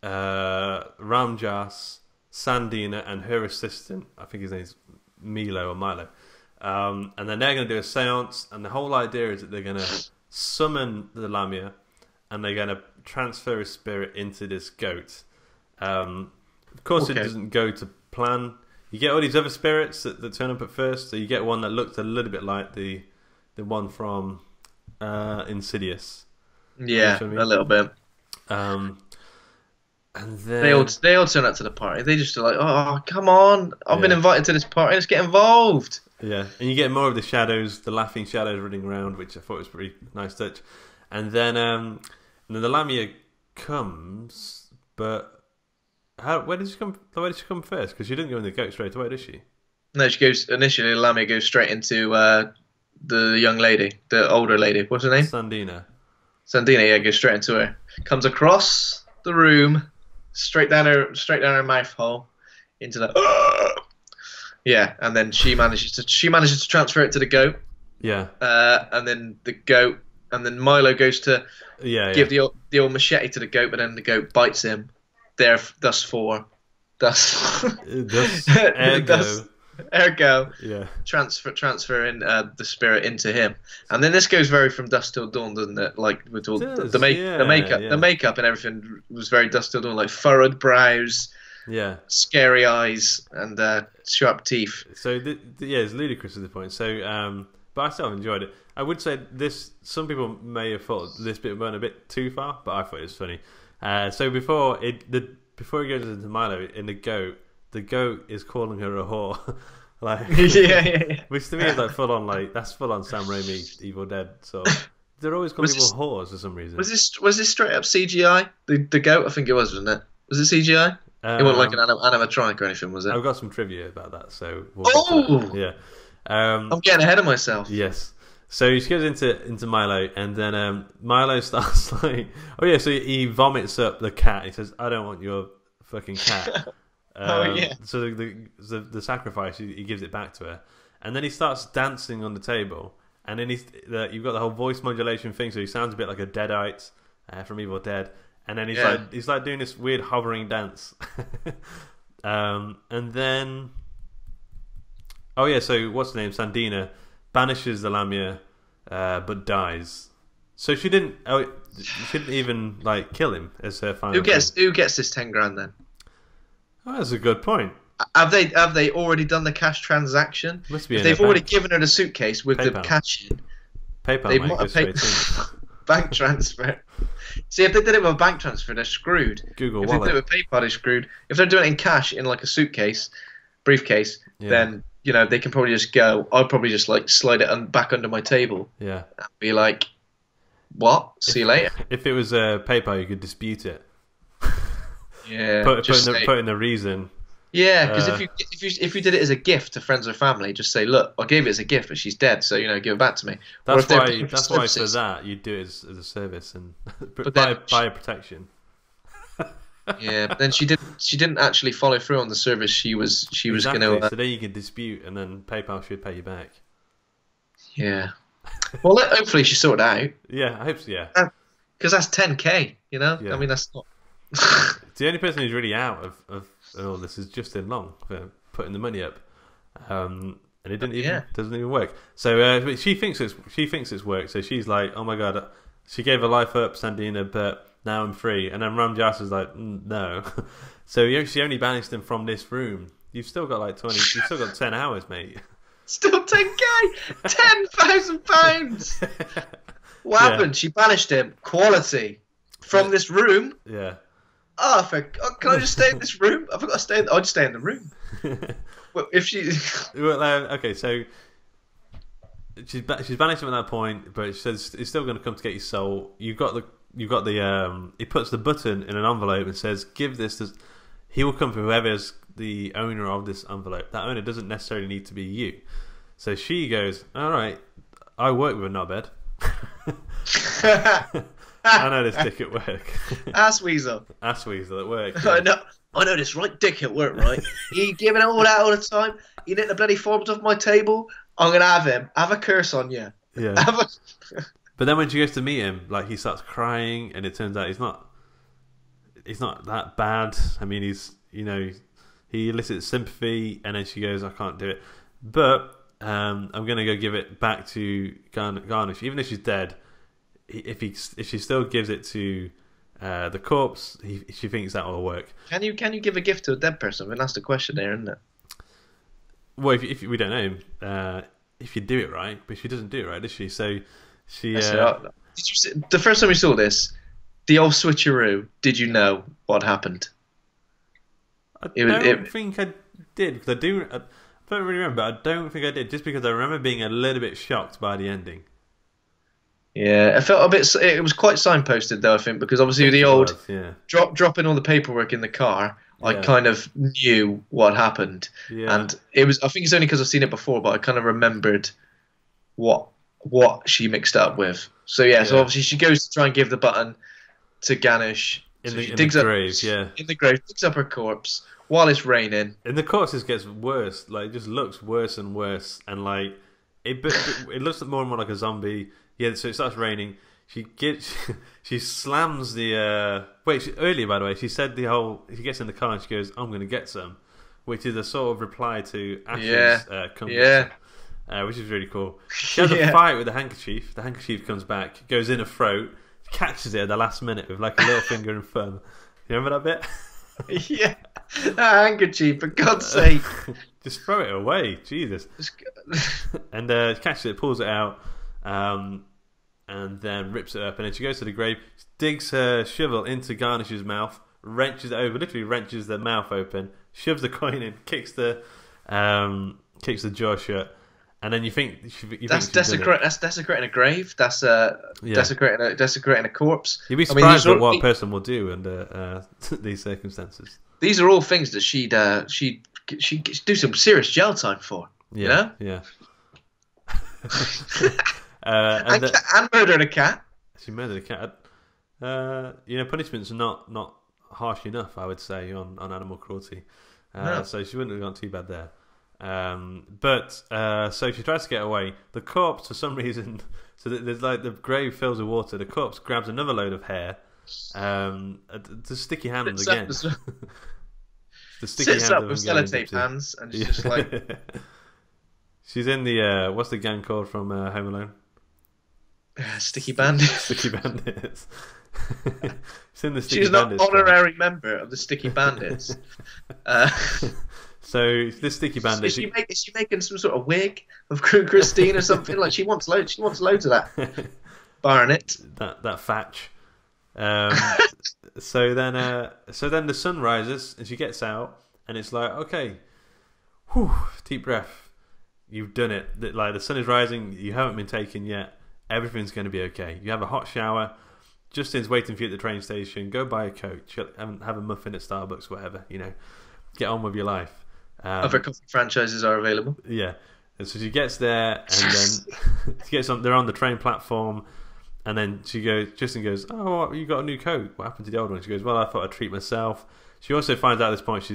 Ramjas, Sandina, and her assistant. I think his name's Milo or Milo. And then they're going to do a seance, and the whole idea is that they're going to summon the Lamia, and they're going to transfer his spirit into this goat. Of course, it doesn't go to plan. You get all these other spirits that turn up at first. So you get one that looks a little bit like the one from Insidious. Yeah, You know what I mean? a little bit. And then They all turn up to the party. They just are like, oh, come on! I've been invited to this party. Let's get involved. yeah, and you get more of the shadows, the laughing shadows running around, which I thought was a pretty nice touch. And then the Lamia comes, but where did she come? Where did she come first? Because she didn't go in the goat straight away, does she? No, she goes initially. Lamia goes straight into the young lady, the older lady. What's her name? Sandina. Sandina. Yeah, goes straight into her. Comes across the room, straight down her mouth hole, into the. Yeah, and then she manages to transfer it to the goat. Yeah. And then the goat, and then Milo goes to give the old machete to the goat, but then the goat bites him. Ergo, Yeah. transferring the spirit into him, and then this goes very from dusk till dawn, doesn't it? Like with all the makeup and everything was very dusk till dawn, like furrowed brows, scary eyes, and sharp teeth. So it's ludicrous at this point. So, but I still enjoyed it. I would say this. Some people may have thought this bit went a bit too far, but I thought it was funny. So before he goes into Milo in the goat is calling her a whore, like yeah. which to me is like full on, like that's full on Sam Raimi Evil Dead. So they're always calling people whores for some reason. Was this straight up CGI? The goat, I think it was, wasn't it? Was it CGI? It wasn't like an animatronic or anything, was it? I've got some trivia about that. So yeah. I'm getting ahead of myself. Yes. So she goes into Milo, and then Milo starts like, oh yeah, so he vomits up the cat. He says, "I don't want your fucking cat." So the sacrifice, he gives it back to her, and then he starts dancing on the table, and then you've got the whole voice modulation thing, so he sounds a bit like a Deadite from Evil Dead, and then he's like doing this weird hovering dance, and then so what's the name? Sandina banishes the Lamia, but dies. So she didn't even like kill him as her final. Who gets this 10 grand then? Oh, that's a good point. Have they already done the cash transaction? Must be. If they've already given her the suitcase with the cash in, PayPal they might might go have straight in. bank transfer. See, if they did it with a bank transfer, they're screwed. Google if Wallet. they did it with PayPal, they're screwed. If they're doing it in cash in like a briefcase, then they can probably just go. I'd probably just like slide it back under my table. Yeah. And be like, "What? See you later." If it was PayPal, you could dispute it. Yeah. Put in the reason. Yeah, because if you did it as a gift to friends or family, just say, "Look, I gave it as a gift, but she's dead, so give it back to me." That's why for that you do it as a service and buy a protection. Yeah, but then she didn't actually follow through on the service she was Exactly. going to. So then you can dispute, and then PayPal should pay you back. Yeah. Well, hopefully she sorted out. Yeah, I hope so. Yeah. Because that's 10K. Yeah. I mean, that's not. The only person who's really out of all this is Justin Long for putting the money up. and it didn't even Yeah. doesn't even work. So but she thinks it's worked. So she's like, oh my god, she gave her life up, Sandina, but now I'm free. And then Ram Dass is like, no. So she only banished him from this room. You've still got like 20. You've still got 10 hours, mate. Still 10k, £10,000. What happened? She banished him. Quality from this room. Yeah. Oh, can I just stay in this room? I've got to stay. I'll just stay in the room. Well, if she. Well, okay, so she's banished him at that point, but she says it's still going to come to get your soul. You've got the. He puts the button in an envelope and says, "Give this to." He will come for whoever's the owner of this envelope. That owner doesn't necessarily need to be you. So she goes, "All right, I work with a knobhead. I know this dick at work." Ass Weasel. Ass Weasel at work. Yeah. I know this right dick at work, right? He giving it all out all the time. He nicked the bloody forms off my table. I'm gonna have him. Have a curse on you. Yeah. But then when she goes to meet him, like, he starts crying, and it turns out he's not that bad. I mean, he elicits sympathy, and then she goes, "I can't do it," but I'm gonna go give it back to Garnish, even if she's dead. If she still gives it to the corpse, she thinks that will work. Can you give a gift to a dead person? I mean, that's the question there, isn't it? Well, if we don't know, if you do it right, but she doesn't do it right, does she? So she. Did you see, the first time we saw this, the old switcheroo? Did you know what happened? I don't think I did, because I don't really remember. But I don't think I did, just because I remember being a little bit shocked by the ending. Yeah, it felt a bit. It was quite signposted though, I think, because obviously the old dropping all the paperwork in the car. I kind of knew what happened, and it was. I think it's only because I've seen it before, but I kind of remembered what she mixed up with. So so obviously she goes to try and give the button to Ganesh. In In the grave, digs up her corpse while it's raining. And the corpse just gets worse. Like, it just looks worse and worse, and like it looks more and more like a zombie. Yeah, so it starts raining. She slams the earlier, by the way, she said she gets in the car and she goes, "I'm going to get some," which is a sort of reply to Ash's which is really cool. She has a fight with the handkerchief. The handkerchief comes back, goes in her throat, catches it at the last minute with like a little finger and thumb. You remember that bit? Yeah, that handkerchief, for God's sake. Just throw it away, Jesus. And she catches it, pulls it out, and then rips it up. And then she goes to the grave, digs her shovel into Garnish's mouth, wrenches it over, literally wrenches the mouth open, shoves the coin in, kicks the jaw shut. And then you think that's desecrating a grave. That's desecrating a corpse. You'd be surprised at what a person will do under these circumstances. These are all things that she'd do some serious jail time for. Yeah, you know? Yeah. And murdered a cat. She murdered a cat. Punishment's not harsh enough, I would say, on animal cruelty. No. So she wouldn't have gone too bad there. So she tries to get away. The corpse, for some reason, there's like the grave fills with water. The corpse grabs another load of hair. The sticky hands again. The sticky sits up with sellotape hands, and she's just like. She's in the what's the gang called from Home Alone? Sticky Bandits. Sticky Bandits. She's in the Sticky She's Bandits. She's an honorary member of the Sticky Bandits. So this Sticky Bandit. Is she making some sort of wig of Christine or something? Like she wants loads of that. Barnet. That fatch. So then the sun rises and she gets out, and it's like, okay, whew, deep breath. You've done it. Like, the sun is rising. You haven't been taken yet. Everything's going to be okay. You have a hot shower. Justin's waiting for you at the train station. Go buy a Coke. Have a muffin at Starbucks, whatever. Get on with your life. Other coffee franchises are available. Yeah. And so she gets there, and then she gets on. They're on the train platform, and then Justin goes, "Oh, you got a new coat? What happened to the old one?" She goes, "Well, I thought I'd treat myself." She also finds out at this point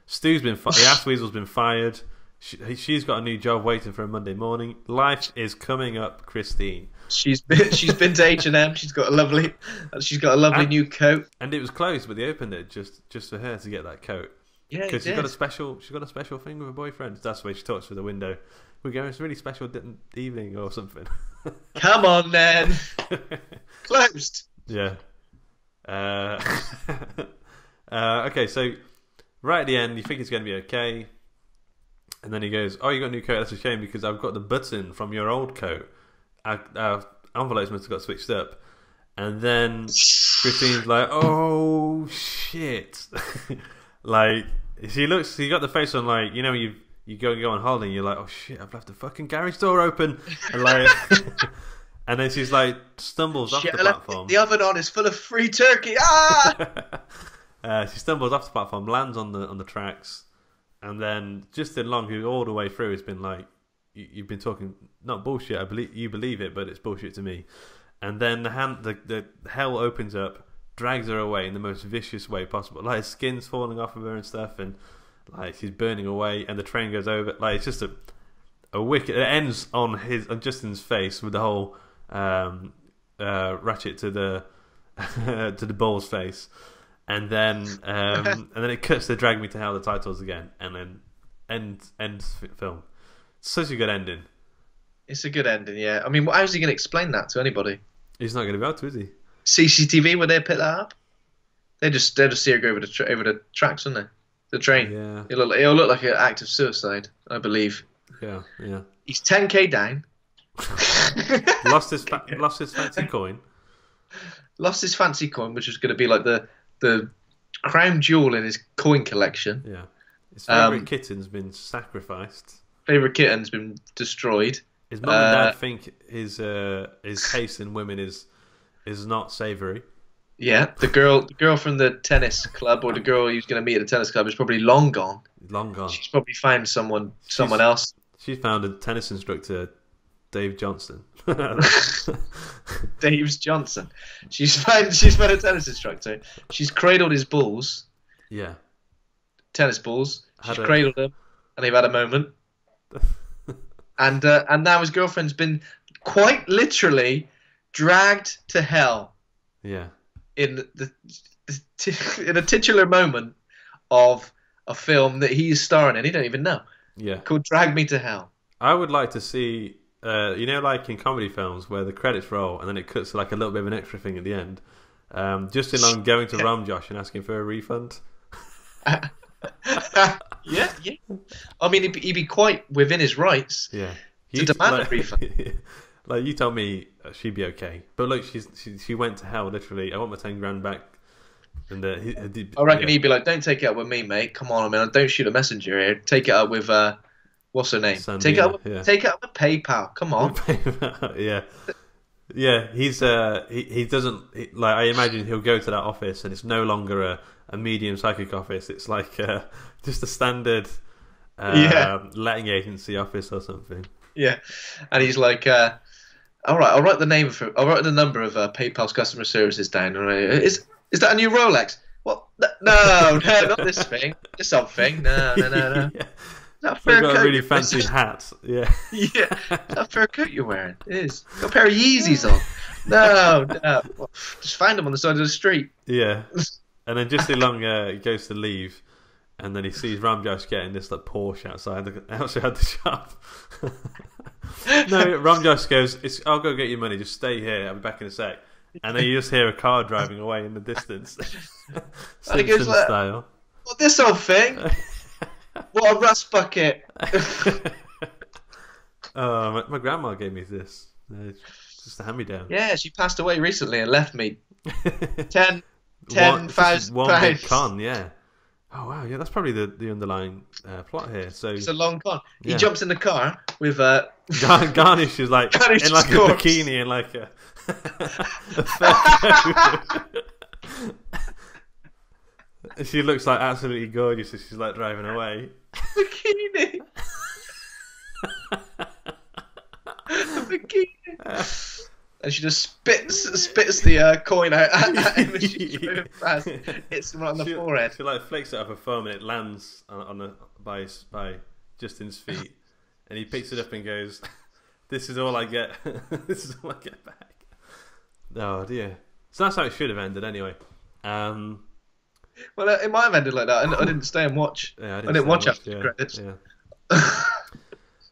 Stu's been fired. The ass weasel's been fired. She's got a new job waiting for her Monday morning. Life is coming up, Christine. She's been to H&M. She's got a lovely new coat. And it was closed, but they opened it just for her to get that coat. Yeah, he Because she's did. got a special thing with her boyfriend. That's the way she talks through the window. We're going, it's a really special evening or something. Come on, then. Closed. Yeah. Okay, so right at the end, you think it's going to be okay. And then he goes, oh, you got a new coat? That's a shame because I've got the button from your old coat. Our envelopes must have got switched up. And then Christine's like, oh, shit. Like, she got the face on like, you know, you go on holiday and you're like, oh, shit, I've left the fucking garage door open. And like... And then she's like stumbles off the platform. The oven on is full of free turkey. Ah! She stumbles off the platform, lands on the tracks, and then Justin Long, who all the way through has been like, "You've been talking not bullshit. I believe you believe it, but it's bullshit to me." And then the hell opens up, drags her away in the most vicious way possible. Like, skin's falling off of her and stuff, and like she's burning away, and the train goes over. Like, it's just a wicked. It ends on Justin's face with the whole. Ratchet to the to the bull's face, and then it cuts to Drag Me to Hell, the titles again, and then ends film. Such a good ending. It's a good ending, yeah. I mean, how's he going to explain that to anybody? He's not going to be able to, is he? CCTV, would they pick that up? They just see her go over the tracks, wouldn't they? The train. Yeah. It'll look like an act of suicide, I believe. Yeah. He's 10k down. lost his fancy coin. Lost his fancy coin, which was going to be like the crown jewel in his coin collection. Yeah, his favourite kitten's been sacrificed. Favourite kitten's been destroyed. His mum and dad think his taste in women is not savoury. Yeah, the girl from the tennis club, or the girl he was going to meet at the tennis club, is probably long gone. Long gone. She's probably found someone else. She's found a tennis instructor. Dave Johnson. Dave's Johnson. She's found a tennis instructor. She's cradled his balls. Yeah. Tennis balls. She's cradled them, and they've had a moment. and now his girlfriend's been quite literally dragged to hell. Yeah. In in a titular moment of a film that he's starring in, he don't even know. Yeah. Called Drag Me to Hell. I would like to see. You know, like in comedy films where the credits roll and then it cuts to like a little bit of an extra thing at the end. Justin Long going to Ram Josh and asking for a refund. Yeah. I mean, he'd be quite within his rights. Yeah. To demand a refund. Like, you tell me she'd be okay, but look, she went to hell literally. I want my 10 grand back. And I reckon he'd be like, "Don't take it up with me, mate. Come on, I mean, don't shoot a messenger here. Take it up with what's her name? Sandina, take it up with PayPal. Come on." Yeah. He doesn't like. I imagine he'll go to that office and it's no longer a medium psychic office. It's like just a standard letting agency office or something. Yeah, and he's like, "All right, I'll write the number of PayPal's customer services down. All right. Is that a new Rolex? What? No, not this thing. This old thing. No. Yeah. That fur got coat, a really fancy hat. Yeah. Yeah. That fur coat you're wearing. It is. Got a pair of Yeezys on. No. Well, just find them on the side of the street. Yeah. And then Justin Long goes to leave, and then he sees Ramjosh getting this like Porsche outside the shop. No, Ramjosh goes, "I'll go get your money. Just stay here. I'll be back in a sec." And then you just hear a car driving away in the distance, Simpson style. What, this old thing? What a rust bucket! Oh, my grandma gave me this. It's just a hand-me-down. Yeah, she passed away recently and left me 10,000 one big con. Yeah. Oh wow, yeah, that's probably the underlying plot here. So it's a long con. He jumps in the car with Garnish is like in like a bikini and like a fur coat. She looks like absolutely gorgeous as she's like driving away. Bikini. Bikini. And she just spits the coin out at him as she's driving fast. Hits him right on the forehead. She like flicks it up her phone and it lands by Justin's feet, and he picks it up and goes, "This is all I get. This is all I get back." Oh dear. So that's how it should have ended anyway. Well, it might have ended like that. I didn't stay and watch. Yeah, I I didn't didn't stand watch much. after the Yeah, credits. yeah.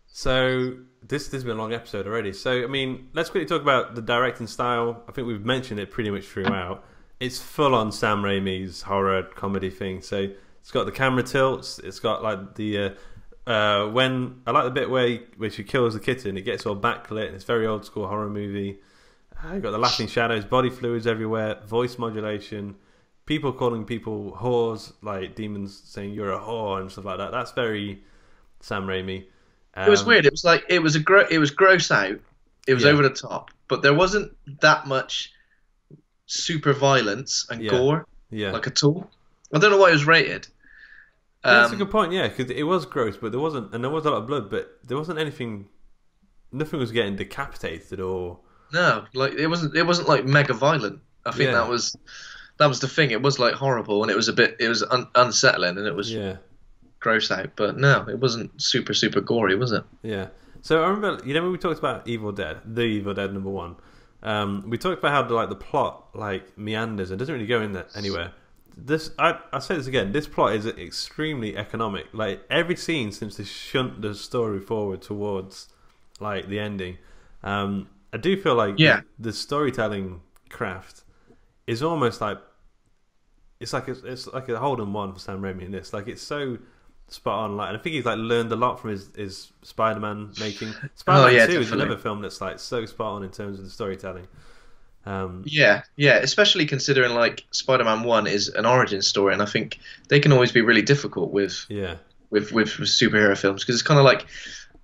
So this has been a long episode already. So I mean, let's quickly talk about the directing style. I think we've mentioned it pretty much throughout. It's full on Sam Raimi's horror comedy thing. So it's got the camera tilts. It's got like the when I like the bit where she kills the kitten. It gets all backlit. It's very old school horror movie. You got the laughing shadows, body fluids everywhere, voice modulation, people calling people whores, like demons saying you're a whore and stuff like that. That's very Sam Raimi. It was weird. It was like it was gross out. It was Yeah. over the top, but there wasn't that much super violence and gore Yeah. like at all. I don't know why it was rated. Yeah, that's a good point. Yeah, because it was gross, but there wasn't, and there was a lot of blood, but there wasn't anything. Nothing was getting decapitated or. No, like it wasn't like mega violent. I think Yeah. that was the thing. It was like horrible, and it was unsettling, and it was Yeah. gross out. But no, it wasn't super gory, was it? Yeah. So I remember, when we talked about Evil Dead, the Evil Dead #1. We talked about how the plot like meanders and doesn't really go in there anywhere. I say this again. This plot is extremely economic. Like every scene seems to shunt the story forward towards like the ending. I do feel like the storytelling craft is almost like it's like a Holden 1 for Sam Raimi in this. Like it's so spot on. Like, and I think he's like learned a lot from his Spider-Man making. Spider-Man 2 is another film that's like so spot on in terms of the storytelling. Yeah, especially considering like Spider-Man 1 is an origin story, and I think they can always be really difficult with superhero films because it's kind of like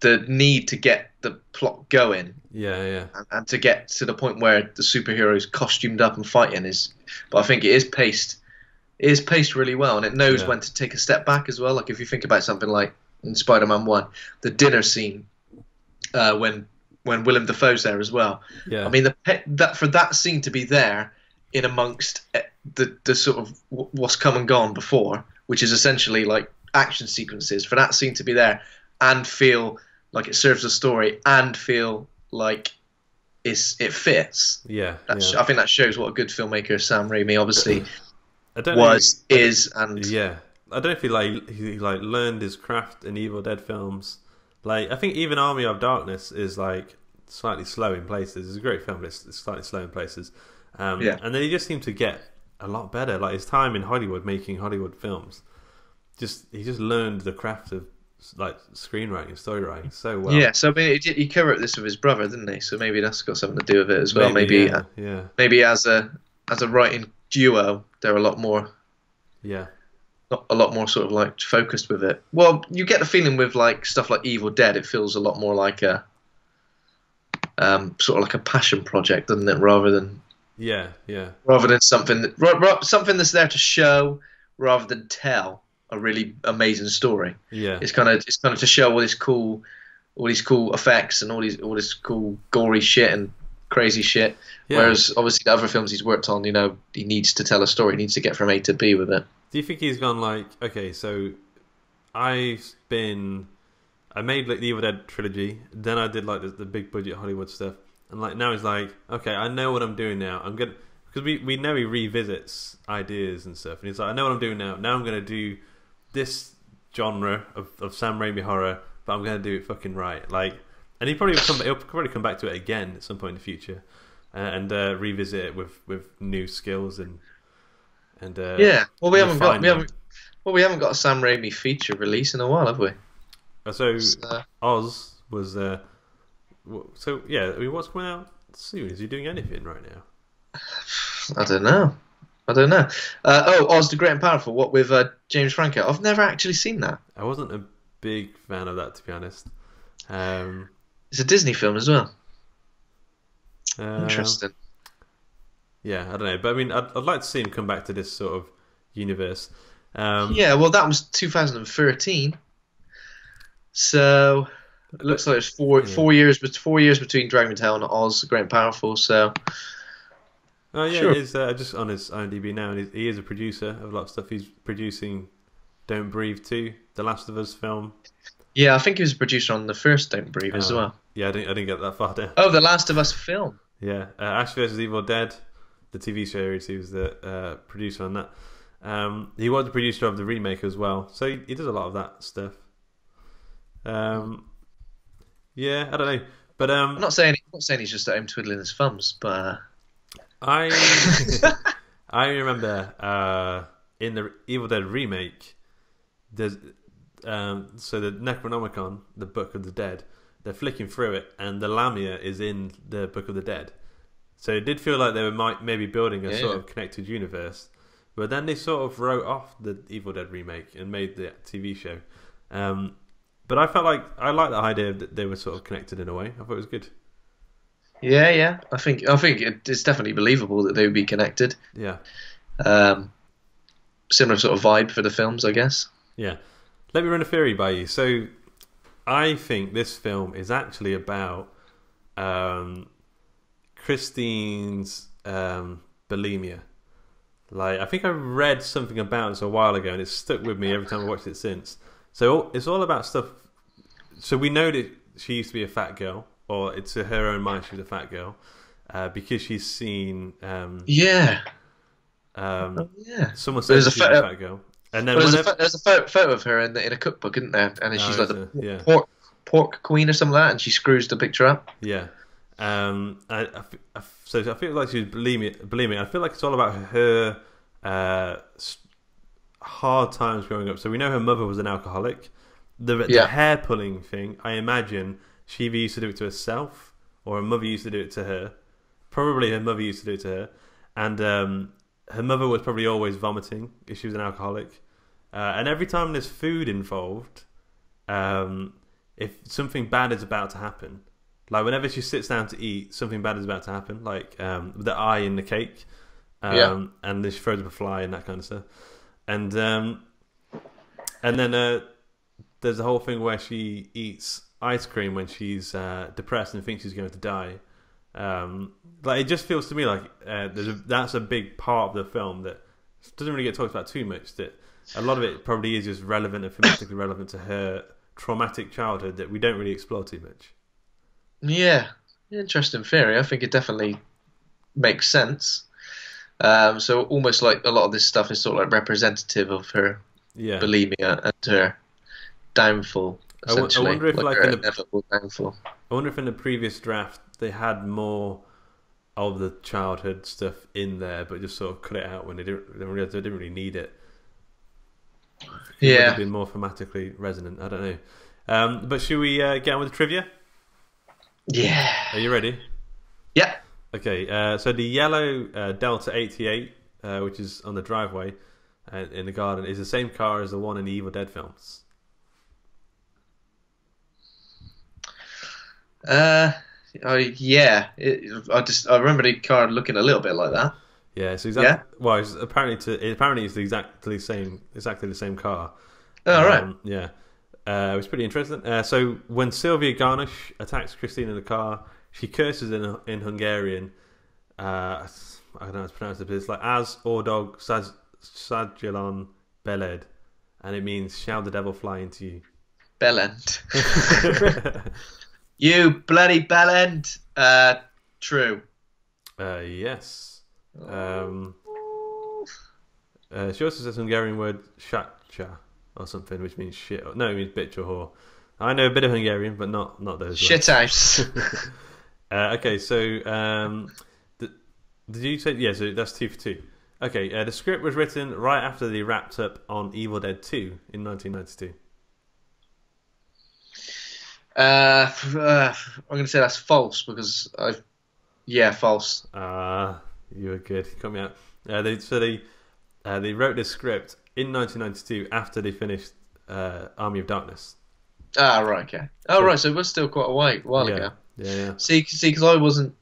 the need to get the plot going. Yeah. And to get to the point where the superheroes costumed up and fighting is, but I think it is paced really well, and it knows when to take a step back as well. Like if you think about something like in Spider-Man 1, the dinner scene, when Willem Dafoe's there as well. Yeah. I mean, that for that scene to be there in amongst the sort of what's come and gone before, which is essentially like action sequences, for that scene to be there and feel like it serves the story and feel like it fits. Yeah. I think that shows what a good filmmaker Sam Raimi obviously I don't know and yeah. I don't know if he learned his craft in Evil Dead films. Like I think even Army of Darkness is like slightly slow in places. It's a great film, but it's slightly slow in places. And then he just seemed to get a lot better. Like his time in Hollywood making Hollywood films, he just learned the craft of like screenwriting, story writing so well. Yeah, so I mean, he co-wrote this with his brother, didn't he? So maybe that's got something to do with it as well. Maybe as a writing duo, they're a lot more. Yeah. Not a lot more sort of like focused with it. Well, you get the feeling with like stuff like Evil Dead, it feels a lot more like a sort of like a passion project, doesn't it? Rather than something that's there to show rather than tell a really amazing story. Yeah, it's kind of to show all these cool effects and all this cool gory shit and crazy shit. Yeah. Whereas obviously the other films he's worked on, he needs to tell a story, he needs to get from A to B with it. Do you think he's gone like, okay, so I made like the Evil Dead trilogy, then I did like the big budget Hollywood stuff, and like now he's like, okay, I know what I'm doing now. I'm gonna, because we know he revisits ideas and stuff, and he's like, I know what I'm doing now. Now I'm gonna do this genre of Sam Raimi horror, but I'm gonna do it fucking right. Like, and he'll probably come back to it again at some point in the future, and revisit it with new skills and well, we haven't got a Sam Raimi feature release in a while, have we? So Oz was so yeah. I mean, what's coming out soon? Is he doing anything right now? I don't know. Oz the Great and Powerful. What with James Franco? I've never actually seen that. I wasn't a big fan of that, to be honest. It's a Disney film as well. Interesting. Yeah, I don't know, but I mean, I'd like to see him come back to this sort of universe. Yeah, well, that was 2013, so it looks like it's four years between Dragon Me to Hell and Oz, the Great and Powerful. So, oh yeah, sure. He's just on his IMDb now, and he is a producer of a lot of stuff. He's producing Don't Breathe 2, The Last of Us film. Yeah, I think he was a producer on the first Don't Breathe as well. Yeah, I didn't get that far down. Oh, The Last of Us film. Yeah, Ash vs Evil Dead, the TV series. He was the producer on that. He was the producer of the remake as well, so he does a lot of that stuff. Yeah, I don't know, but I'm not saying he's just at home twiddling his thumbs, but I I remember in the Evil Dead remake, there's so the Necronomicon, the Book of the Dead, they're flicking through it, and the Lamia is in the Book of the Dead. So it did feel like they were maybe building a sort of connected universe, but then they sort of wrote off the Evil Dead remake and made the TV show. But I felt like I liked the idea that they were sort of connected in a way. I thought it was good. yeah. I think it's definitely believable that they would be connected. Yeah. Similar sort of vibe for the films, I guess. Yeah. Let me run a theory by you. So I think this film is actually about Christine's bulimia. Like, I think I read something about this a while ago, and it's stuck with me every time I watched it since. So it's all about stuff. So we know that she used to be a fat girl, or it's to her own mind she was a fat girl, because she's seen. Yeah. Someone said she's a fat girl, and then there's a photo of her in a cookbook, isn't there? And she's like the pork queen or something like that, and she screws the picture up. Yeah. So I feel like she's bulimic. I feel like it's all about her hard times growing up. So we know her mother was an alcoholic. The hair pulling thing, I imagine she either used to do it to herself, or her mother used to do it to her. Probably her mother used to do it to her, and her mother was probably always vomiting if she was an alcoholic. And every time there's food involved, if something bad is about to happen, like whenever she sits down to eat, something bad is about to happen, like the eye in the cake, and then she throws up a fly and that kind of stuff. And then there's the whole thing where she eats ice cream when she's depressed and thinks she's going to die. Like, it just feels to me like that's a big part of the film that doesn't really get talked about too much. That a lot of it probably is just relevant and thematically relevant to her traumatic childhood that we don't really explore too much. Yeah, interesting theory. I think it definitely makes sense. So almost like a lot of this stuff is sort of like representative of her bulimia and her downfall. Essentially, I wonder if like her inevitable downfall. I wonder if in the previous draft they had more of the childhood stuff in there, but just sort of cut it out when they didn't really need it. It would have been more thematically resonant. I don't know. But should we get on with the trivia? Yeah. Are you ready? Yeah. Okay. So the yellow Delta 88, which is on the driveway in the garden, is the same car as the one in the Evil Dead films. Yeah. I remember the car looking a little bit like that. Yeah, it's exactly. Yeah? Well, apparently it's exactly the same car. Oh, right. Yeah, it was pretty interesting. So when Sylvia Garnish attacks Christine in the car, she curses in Hungarian. I don't know how to pronounce it, but it's like "Az ordog Sajjalon Beled," and it means "Shall the devil fly into you?" Bellend. You bloody bellend. True. Yes. She also says Hungarian word "shatcha" or something, which means shit. No, it means bitch or whore. I know a bit of Hungarian, but not those shit house. Okay, so did you say so? That's 2 for 2. Okay, the script was written right after they wrapped up on Evil Dead 2 in 1992. I'm going to say that's false because false. You were good. You caught me out. They wrote this script in 1992 after they finished Army of Darkness. Right, okay. Right, so it was still quite a while ago. Yeah. See, because I wasn't.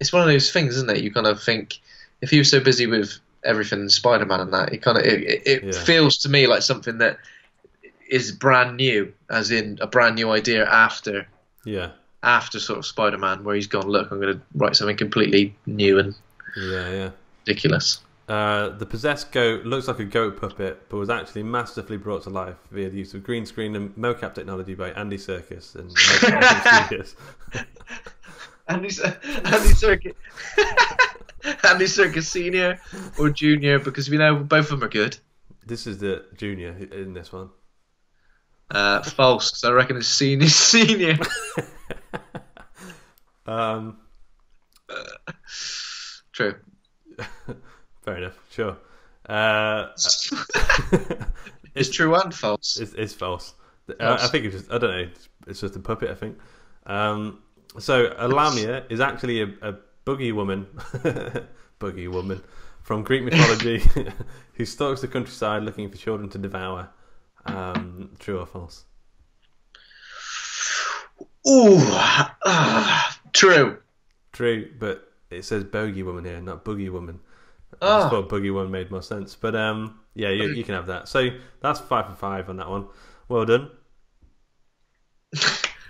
It's one of those things, isn't it? You kind of think if he was so busy with everything Spider-Man and that, it feels to me like something that is brand new, as in a brand new idea after sort of Spider-Man, where he's gone, look, I'm going to write something completely new and ridiculous. The possessed goat looks like a goat puppet, but was actually masterfully brought to life via the use of green screen and mocap technology by Andy Serkis and Studios. Andy Serkis. Andy Serkis Senior or Junior, because we know both of them are good. This is the junior in this one. False, because I reckon it's Senior Senior. Um, True. Fair enough. Sure. It's true and false. It's false. False. I think it's just, I don't know. It's just a puppet, I think. So a Lamia is actually a boogie woman, boogie woman from Greek mythology who stalks the countryside looking for children to devour. True or false? Ooh, true. True, but it says bogey woman here, not boogie woman. I Ah. just thought boogie woman made more sense. But yeah, you can have that. So that's 5 for 5 on that one. Well done.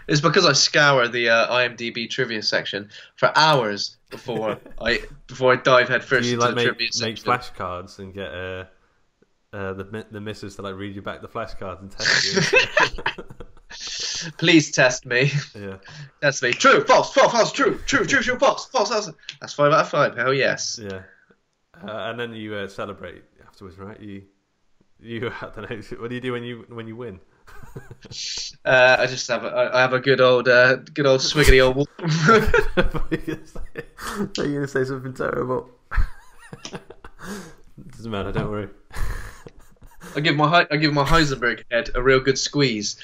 It's because I scour the IMDb trivia section for hours before I dive headfirst Do you into like the trivia make section. flashcards and get the missus to like read you back the flashcards and test you? Please test me. Yeah. Test me. True, false, true, false, false. That's 5 out of 5. Hell yes. Yeah. And then you celebrate afterwards, right? You I don't know. What do you do when you win? I just have a good old swiggity old. Are you gonna say something terrible? Doesn't matter. Don't worry. I give my Heisenberg head a real good squeeze.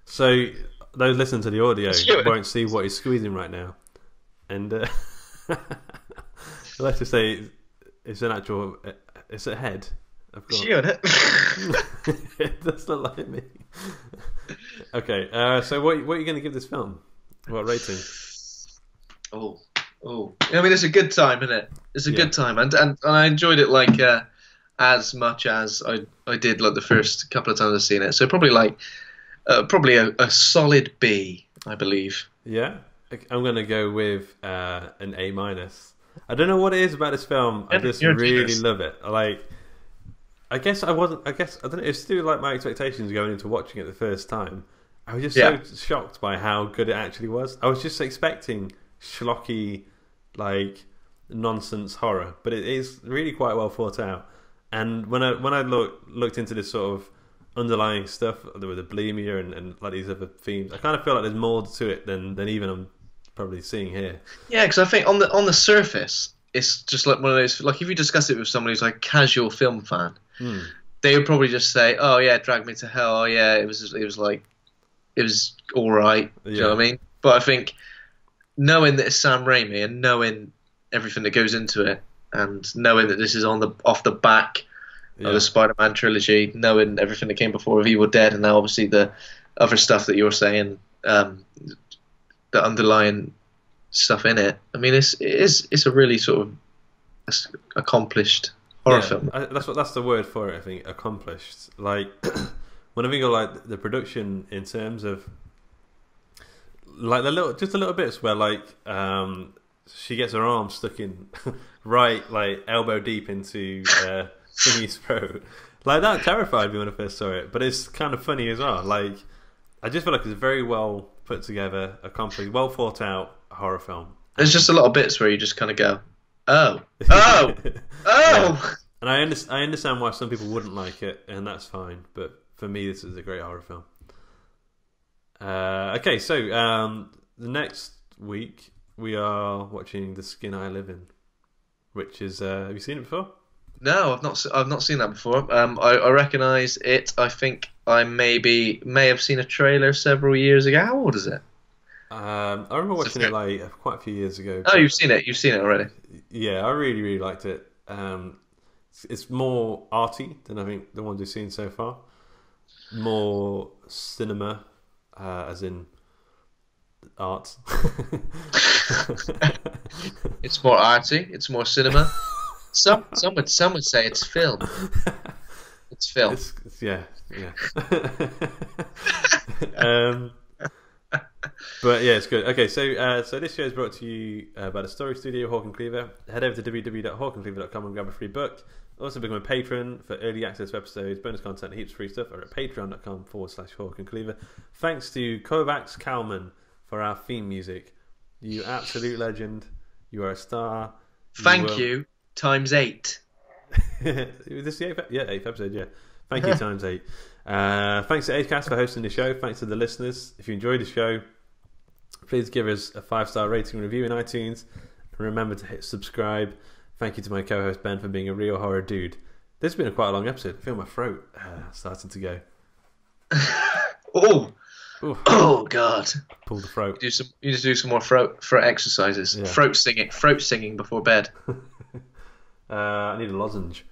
So those listening to the audio Sure. won't see what he's squeezing right now, and let's just say it's an actual. It's a head. I've got. Sure. It does look like me. Okay, so what are you going to give this film? What rating? Oh. I mean, it's a good time, isn't it? It's a Yeah. good time, and I enjoyed it like as much as I did like the first couple of times I've seen it. So probably like a solid B, I believe. Yeah, I'm going to go with an A minus. I don't know what it is about this film. I just You're really generous. love it. Like, I guess I don't know. It's still like my expectations going into watching it the first time. I was just so shocked by how good it actually was. I was just expecting schlocky, like nonsense horror, but it is really quite well thought out. And when I looked into this sort of underlying stuff with the bulimia and like these other themes, I kind of feel like there's more to it than even I'm probably seeing here. Yeah, because I think on the surface, it's just like one of those. Like if you discuss it with somebody who's like a casual film fan, they would probably just say, "Oh yeah, Drag Me to Hell. Oh yeah, it was all right." Do you know what I mean? But I think knowing that it's Sam Raimi and knowing everything that goes into it, and knowing that this is off the back of the Spider-Man trilogy, knowing everything that came before with Evil Dead, and now obviously the other stuff that you're saying, the underlying stuff in it. I mean, it's a really sort of accomplished horror film. That's the word for it. I think accomplished. Like when I think of like the production in terms of like just the little bits where like she gets her arm stuck in right like elbow deep into Thingy's throat. Like that terrified me when I first saw it, but it's kind of funny as well. Like I just feel like it's a very well put together, accomplished, well thought out horror film. There's just a lot of bits where you just kind of go, oh. Yeah. And I understand why some people wouldn't like it, and that's fine. But for me, this is a great horror film. Okay, so the next week we are watching The Skin I Live In, which is have you seen it before? No, I've not seen that before. I recognise it. I think I may have seen a trailer several years ago. How old is it? I remember watching it like quite a few years ago. Oh, you've seen it. You've seen it already. Yeah, I really, really liked it. It's more arty than I think the ones we've seen so far. More cinema, as in art. It's more arty. It's more cinema. Some would say it's film. It's film. Yeah. But yeah, it's good. Okay, so this show is brought to you by the Story Studio, Hawk and Cleaver. Head over to www.hawkandcleaver.com and grab a free book. Also become a patron for early access to episodes, bonus content, and heaps of free stuff over at patreon.com/Hawk and Cleaver. Thanks to Kovacs Kalman for our theme music. You absolute legend. You are a star. Thank you times 8. Is this the eighth episode? Yeah. Thank you times 8. Thanks to Acast for hosting the show. Thanks to the listeners. If you enjoyed the show, please give us a 5-star rating and review in iTunes. And remember to hit subscribe. Thank you to my co-host Ben for being a real horror dude. This has been quite a long episode. I feel my throat starting to go. Oh. Oof. Oh God! Pull the throat. You need to do some more throat exercises. Yeah. Throat singing before bed. I need a lozenge.